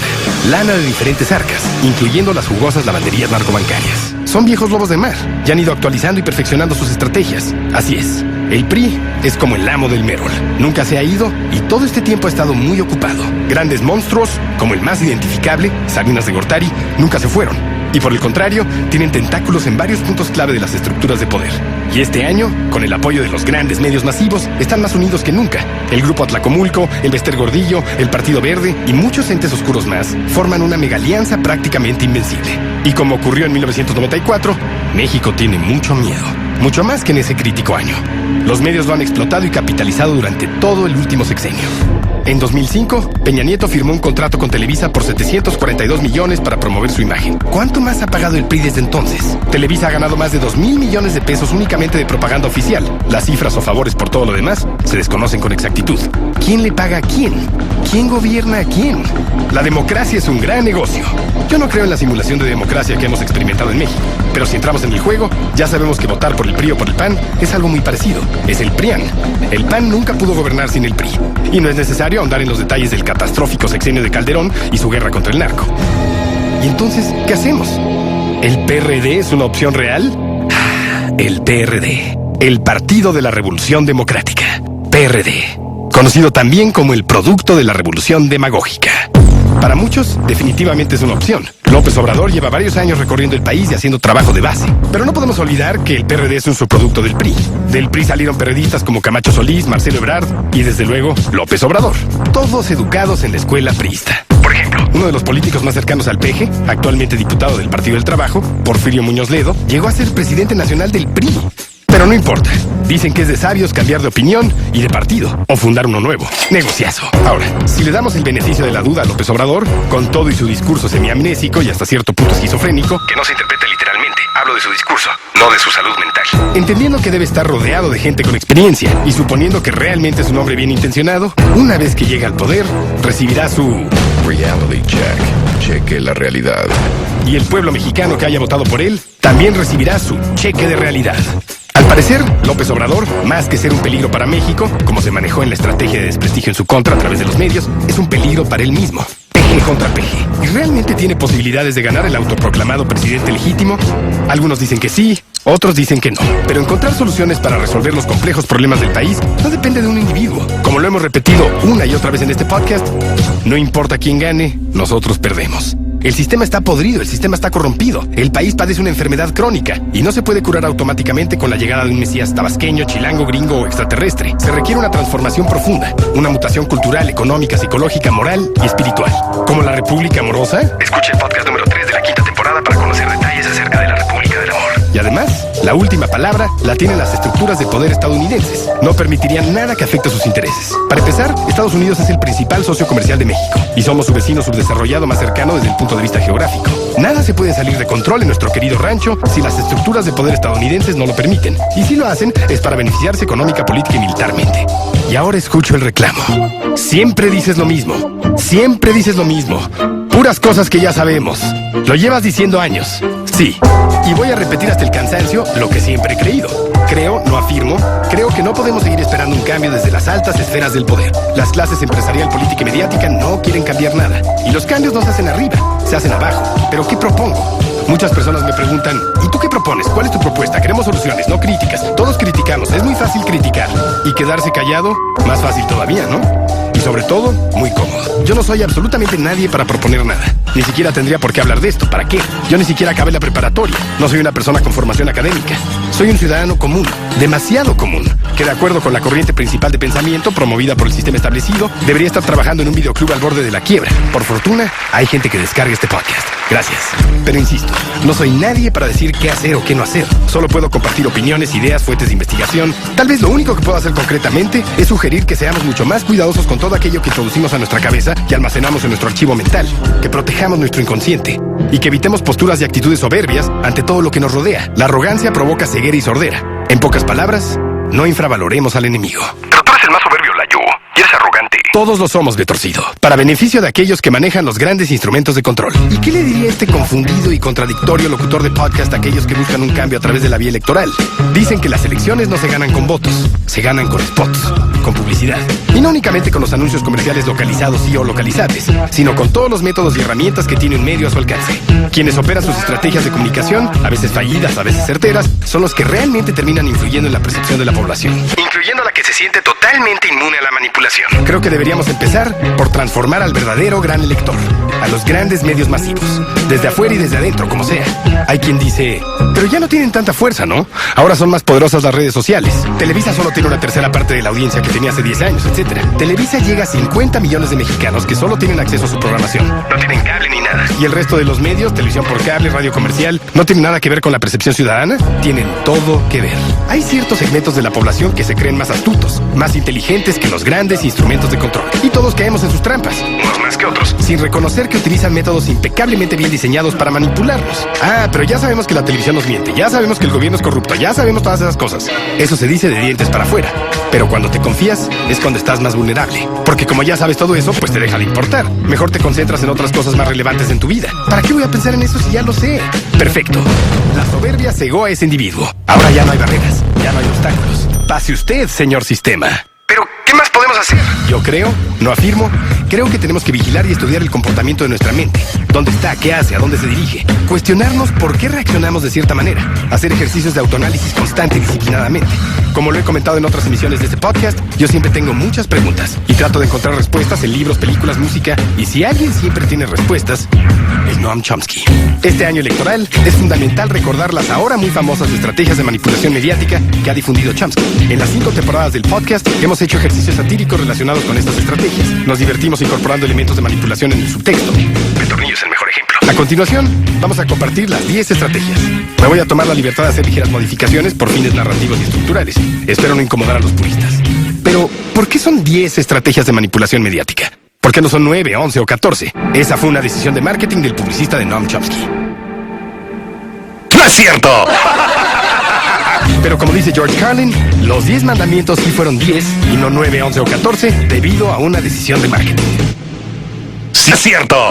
Lana de diferentes arcas, incluyendo las jugosas lavanderías narcobancarias. Son viejos lobos de mar. Ya han ido actualizando y perfeccionando sus estrategias. Así es. El PRI es como el amo del Merol. Nunca se ha ido y todo este tiempo ha estado muy ocupado. Grandes monstruos, como el más identificable, Salinas de Gortari, nunca se fueron. Y por el contrario, tienen tentáculos en varios puntos clave de las estructuras de poder. Y este año, con el apoyo de los grandes medios masivos, están más unidos que nunca. El Grupo Atlacomulco, el Bester Gordillo, el Partido Verde y muchos entes oscuros más forman una megalianza prácticamente invencible. Y como ocurrió en 1994, México tiene mucho miedo. Mucho más que en ese crítico año. Los medios lo han explotado y capitalizado durante todo el último sexenio. En 2005, Peña Nieto firmó un contrato con Televisa por 742 millones para promover su imagen. ¿Cuánto más ha pagado el PRI desde entonces? Televisa ha ganado más de 2,000 millones de pesos únicamente de propaganda oficial. Las cifras o favores por todo lo demás se desconocen con exactitud. ¿Quién le paga a quién? ¿Quién gobierna a quién? La democracia es un gran negocio. Yo no creo en la simulación de democracia que hemos experimentado en México. Pero si entramos en el juego, ya sabemos que votar por el PRI o por el PAN es algo muy parecido. Es el PRIAN. El PAN nunca pudo gobernar sin el PRI. Y no es necesario ahondar en los detalles del catastrófico sexenio de Calderón y su guerra contra el narco. ¿Y entonces qué hacemos? ¿El PRD es una opción real? El PRD. El Partido de la Revolución Democrática. PRD. Conocido también como el producto de la revolución demagógica. Para muchos, definitivamente es una opción. López Obrador lleva varios años recorriendo el país y haciendo trabajo de base. Pero no podemos olvidar que el PRD es un subproducto del PRI. Del PRI salieron periodistas como Camacho Solís, Marcelo Ebrard y, desde luego, López Obrador. Todos educados en la escuela priista. Por ejemplo, uno de los políticos más cercanos al PG, actualmente diputado del Partido del Trabajo, Porfirio Muñoz Ledo, llegó a ser presidente nacional del PRI. Pero no importa. Dicen que es de sabios cambiar de opinión y de partido, o fundar uno nuevo. Negociazo. Ahora, si le damos el beneficio de la duda a López Obrador, con todo y su discurso semiamnésico y hasta cierto punto esquizofrénico, que no se interpreta literalmente, hablo de su discurso, no de su salud mental. Entendiendo que debe estar rodeado de gente con experiencia y suponiendo que realmente es un hombre bien intencionado, una vez que llega al poder, recibirá su reality check. Cheque la realidad. Y el pueblo mexicano que haya votado por él también recibirá su cheque de realidad. Al parecer, López Obrador, más que ser un peligro para México, como se manejó en la estrategia de desprestigio en su contra a través de los medios, es un peligro para él mismo. PG contra PG. ¿Y realmente tiene posibilidades de ganar el autoproclamado presidente legítimo? Algunos dicen que sí, otros dicen que no. Pero encontrar soluciones para resolver los complejos problemas del país no depende de un individuo. Como lo hemos repetido una y otra vez en este podcast, no importa quién gane, nosotros perdemos. El sistema está podrido, el sistema está corrompido. El país padece una enfermedad crónica y no se puede curar automáticamente con la llegada de un mesías tabasqueño, chilango, gringo o extraterrestre. Se requiere una transformación profunda, una mutación cultural, económica, psicológica, moral y espiritual. ¿Como la República Amorosa? Escuche el podcast número 3 de la 5ª temporada para conocer detalles acerca de la República del Amor. Y además, la última palabra la tienen las estructuras de poder estadounidenses. No permitirían nada que afecte a sus intereses. Para empezar, Estados Unidos es el principal socio comercial de México y somos su vecino subdesarrollado más cercano desde el punto de vista geográfico. Nada se puede salir de control en nuestro querido rancho si las estructuras de poder estadounidenses no lo permiten. Y si lo hacen, es para beneficiarse económica, política y militarmente. Y ahora escucho el reclamo. Siempre dices lo mismo. Siempre dices lo mismo. Puras cosas que ya sabemos. Lo llevas diciendo años. Sí. Y voy a repetir hasta el cansancio lo que siempre he creído. Creo, no afirmo, creo que no podemos seguir esperando un cambio desde las altas esferas del poder. Las clases empresarial, política y mediática no quieren cambiar nada. Y los cambios no se hacen arriba, se hacen abajo. ¿Pero qué propongo? Muchas personas me preguntan, ¿y tú qué propones? ¿Cuál es tu propuesta? Queremos soluciones, no críticas. Todos criticamos, es muy fácil criticar. Y quedarse callado, más fácil todavía, ¿no? Y sobre todo, muy cómodo. Yo no soy absolutamente nadie para proponer nada. Ni siquiera tendría por qué hablar de esto. ¿Para qué? Yo ni siquiera acabé la preparatoria. No soy una persona con formación académica. Soy un ciudadano común, demasiado común, que de acuerdo con la corriente principal de pensamiento promovida por el sistema establecido, debería estar trabajando en un videoclub al borde de la quiebra. Por fortuna, hay gente que descarga este podcast. Gracias. Pero insisto, no soy nadie para decir qué hacer o qué no hacer. Solo puedo compartir opiniones, ideas, fuentes de investigación. Tal vez lo único que puedo hacer concretamente es sugerir que seamos mucho más cuidadosos con todo aquello que introducimos a nuestra cabeza y almacenamos en nuestro archivo mental, que protejamos nuestro inconsciente y que evitemos posturas y actitudes soberbias ante todo lo que nos rodea. La arrogancia provoca ceguera y sordera. En pocas palabras, no infravaloremos al enemigo. Pero tú eres el más soberbio, Layo, y eres arrogante. Todos lo somos, Betorcido, para beneficio de aquellos que manejan los grandes instrumentos de control. ¿Y qué le diría este confundido y contradictorio locutor de podcast a aquellos que buscan un cambio a través de la vía electoral? Dicen que las elecciones no se ganan con votos, se ganan con spots, con publicidad. Y no únicamente con los anuncios comerciales localizados y o localizantes, sino con todos los métodos y herramientas que tiene un medio a su alcance. Quienes operan sus estrategias de comunicación, a veces fallidas, a veces certeras, son los que realmente terminan influyendo en la percepción de la población, incluyendo a la que se siente totalmente inmune a la manipulación. Creo que deberíamos empezar por transformar al verdadero gran elector, a los grandes medios masivos, desde afuera y desde adentro, como sea. Hay quien dice, pero ya no tienen tanta fuerza, ¿no? Ahora son más poderosas las redes sociales. Televisa solo tiene una tercera parte de la audiencia que tenía hace 10 años, etc. Televisa llega a 50 millones de mexicanos que solo tienen acceso a su programación. No tienen cable ni nada. Y el resto de los medios, televisión por cable, radio comercial, ¿no tienen nada que ver con la percepción ciudadana? Tienen todo que ver. Hay ciertos segmentos de la población que se creen más astutos, más inteligentes que los grandes instrumentos de control. Y todos caemos en sus trampas, unos más que otros, sin reconocer que utilizan métodos impecablemente bien diseñados para manipularnos. Ah, pero ya sabemos que la televisión nos miente, ya sabemos que el gobierno es corrupto, ya sabemos todas esas cosas. Eso se dice de dientes para afuera. Pero cuando te confías, es cuando estás más vulnerable. Porque como ya sabes todo eso, pues te deja de importar. Mejor te concentras en otras cosas más relevantes en tu vida. ¿Para qué voy a pensar en eso si ya lo sé? Perfecto. La soberbia cegó a ese individuo. Ahora ya no hay barreras, ya no hay obstáculos. Pase usted, señor sistema. Pero, ¿qué más podemos hacer? Yo creo, no afirmo, creo que tenemos que vigilar y estudiar el comportamiento de nuestra mente. ¿Dónde está? ¿Qué hace? ¿A dónde se dirige? Cuestionarnos por qué reaccionamos de cierta manera. Hacer ejercicios de autoanálisis constante y disciplinadamente. Como lo he comentado en otras emisiones de este podcast, yo siempre tengo muchas preguntas y trato de encontrar respuestas en libros, películas, música, y si alguien siempre tiene respuestas, es Noam Chomsky. Este año electoral es fundamental recordar las ahora muy famosas estrategias de manipulación mediática que ha difundido Chomsky. En las 5 temporadas del podcast hemos hecho ejercicios satíricos relacionados con estas estrategias. Nos divertimos incorporando elementos de manipulación en el subtexto. El tornillo es el mejor ejemplo. A continuación, vamos a compartir las 10 estrategias. Me voy a tomar la libertad de hacer ligeras modificaciones por fines narrativos y estructurales. Espero no incomodar a los puristas. Pero, ¿por qué son 10 estrategias de manipulación mediática? ¿Por qué no son 9, 11 o 14? Esa fue una decisión de marketing del publicista de Noam Chomsky. ¡No es cierto! Pero como dice George Carlin, los 10 mandamientos sí fueron 10 y no 9, 11 o 14 debido a una decisión de marketing. ¡Sí es cierto!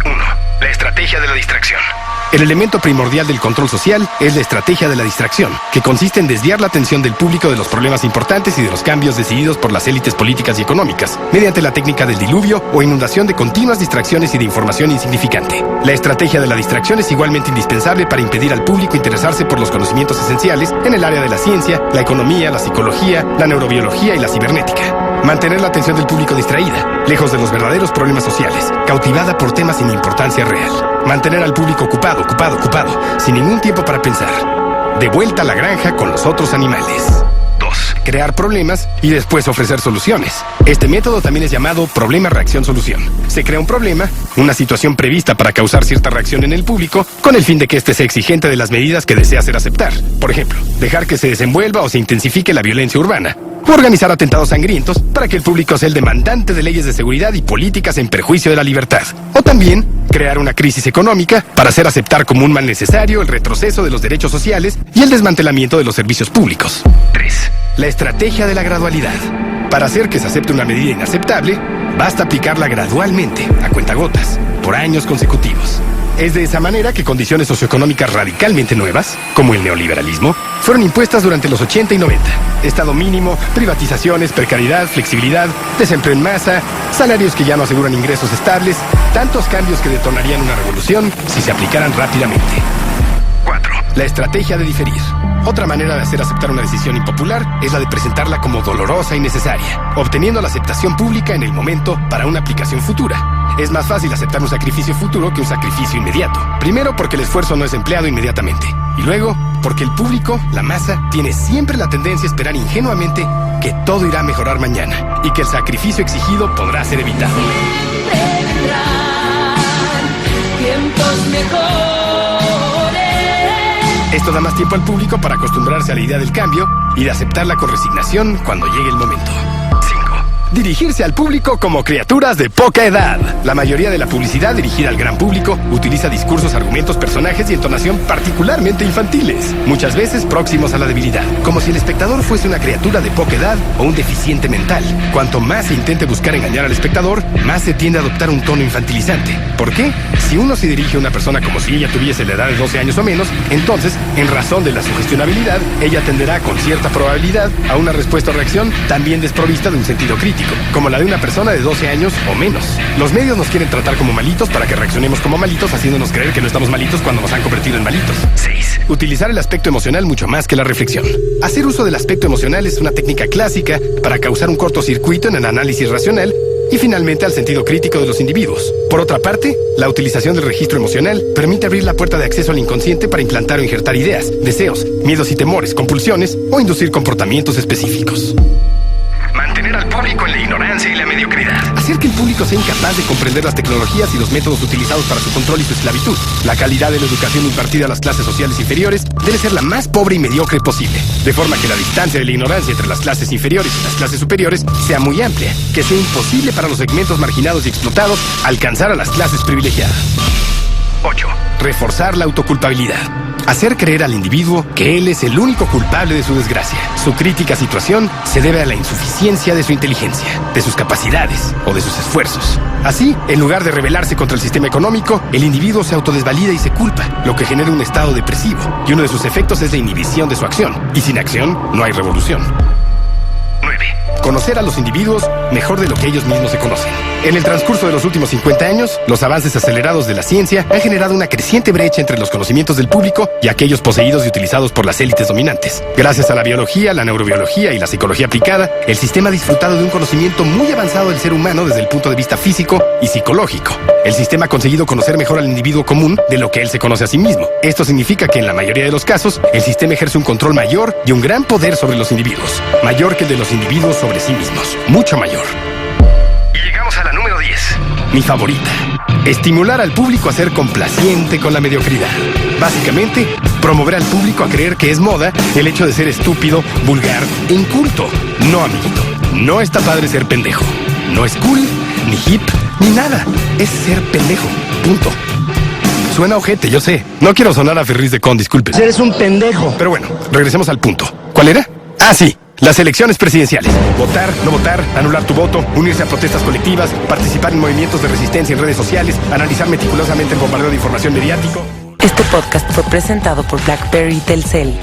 1. La estrategia de la distracción. El elemento primordial del control social es la estrategia de la distracción, que consiste en desviar la atención del público de los problemas importantes y de los cambios decididos por las élites políticas y económicas, mediante la técnica del diluvio o inundación de continuas distracciones y de información insignificante. La estrategia de la distracción es igualmente indispensable para impedir al público interesarse por los conocimientos esenciales en el área de la ciencia, la economía, la psicología, la neurobiología y la cibernética. Mantener la atención del público distraída, lejos de los verdaderos problemas sociales, cautivada por temas sin importancia real. Mantener al público ocupado, sin ningún tiempo para pensar. De vuelta a la granja con los otros animales. 2. Crear problemas y después ofrecer soluciones. Este método también es llamado problema-reacción-solución. Se crea un problema, una situación prevista para causar cierta reacción en el público, con el fin de que éste sea exigente de las medidas que desea hacer aceptar. Por ejemplo, dejar que se desenvuelva o se intensifique la violencia urbana. O organizar atentados sangrientos para que el público sea el demandante de leyes de seguridad y políticas en perjuicio de la libertad. O también crear una crisis económica para hacer aceptar como un mal necesario el retroceso de los derechos sociales y el desmantelamiento de los servicios públicos. 3. La estrategia de la gradualidad. Para hacer que se acepte una medida inaceptable, basta aplicarla gradualmente, a cuentagotas, por años consecutivos. Es de esa manera que condiciones socioeconómicas radicalmente nuevas, como el neoliberalismo, fueron impuestas durante los 80 y 90. Estado mínimo, privatizaciones, precariedad, flexibilidad, desempleo en masa, salarios que ya no aseguran ingresos estables, tantos cambios que detonarían una revolución si se aplicaran rápidamente. 4. La estrategia de diferir. Otra manera de hacer aceptar una decisión impopular es la de presentarla como dolorosa y necesaria, obteniendo la aceptación pública en el momento para una aplicación futura. Es más fácil aceptar un sacrificio futuro que un sacrificio inmediato. Primero porque el esfuerzo no es empleado inmediatamente. Y luego porque el público, la masa, tiene siempre la tendencia a esperar ingenuamente que todo irá a mejorar mañana y que el sacrificio exigido podrá ser evitado. Tiempos mejores. Esto da más tiempo al público para acostumbrarse a la idea del cambio y de aceptarla con resignación cuando llegue el momento. 5. Dirigirse al público como criaturas de poca edad. La mayoría de la publicidad dirigida al gran público utiliza discursos, argumentos, personajes y entonación particularmente infantiles, muchas veces próximos a la debilidad, como si el espectador fuese una criatura de poca edad o un deficiente mental. Cuanto más se intente buscar engañar al espectador, más se tiende a adoptar un tono infantilizante. ¿Por qué? Si uno se dirige a una persona como si ella tuviese la edad de 12 años o menos, entonces, en razón de la sugestionabilidad, ella tenderá con cierta probabilidad a una respuesta o reacción también desprovista de un sentido crítico, como la de una persona de 12 años o menos. Los medios nos quieren tratar como malitos para que reaccionemos como malitos, haciéndonos creer que no estamos malitos cuando nos han convertido en malitos. 6. Utilizar el aspecto emocional mucho más que la reflexión. Hacer uso del aspecto emocional es una técnica clásica para causar un cortocircuito en el análisis racional y finalmente al sentido crítico de los individuos. Por otra parte, la utilización del registro emocional permite abrir la puerta de acceso al inconsciente para implantar o injertar ideas, deseos, miedos y temores, compulsiones o inducir comportamientos específicos. Mantener al público en la ignorancia y la mediocridad. Hacer que el público sea incapaz de comprender las tecnologías y los métodos utilizados para su control y su esclavitud. La calidad de la educación impartida a las clases sociales inferiores debe ser la más pobre y mediocre posible, de forma que la distancia de la ignorancia entre las clases inferiores y las clases superiores sea muy amplia, que sea imposible para los segmentos marginados y explotados alcanzar a las clases privilegiadas. 8. Reforzar la autoculpabilidad. Hacer creer al individuo que él es el único culpable de su desgracia. Su crítica situación se debe a la insuficiencia de su inteligencia, de sus capacidades o de sus esfuerzos. Así, en lugar de rebelarse contra el sistema económico, el individuo se autodesvalida y se culpa, lo que genera un estado depresivo, y uno de sus efectos es la inhibición de su acción, y sin acción no hay revolución. 9. conocer a los individuos mejor de lo que ellos mismos se conocen. En el transcurso de los últimos 50 años, los avances acelerados de la ciencia han generado una creciente brecha entre los conocimientos del público y aquellos poseídos y utilizados por las élites dominantes. Gracias a la biología, la neurobiología y la psicología aplicada, el sistema ha disfrutado de un conocimiento muy avanzado del ser humano desde el punto de vista físico y psicológico. El sistema ha conseguido conocer mejor al individuo común de lo que él se conoce a sí mismo. Esto significa que en la mayoría de los casos, el sistema ejerce un control mayor y un gran poder sobre los individuos. Mayor que el de los individuos sobre sí mismos. Mucho mayor. Y llegamos a la número 10. Mi favorita. Estimular al público a ser complaciente con la mediocridad. Básicamente, promover al público a creer que es moda el hecho de ser estúpido, vulgar e inculto. No, amiguito. No está padre ser pendejo. No es cool, ni hip, ni nada. Es ser pendejo. Punto. Suena ojete, yo sé. No quiero sonar a Ferriz de Con, disculpen. Eres un pendejo. Pero bueno, regresemos al punto. ¿Cuál era? Ah, sí. Las elecciones presidenciales. Votar, no votar, anular tu voto, unirse a protestas colectivas, participar en movimientos de resistencia en redes sociales, analizar meticulosamente el bombardeo de información mediático. Este podcast fue presentado por BlackBerry y Telcel.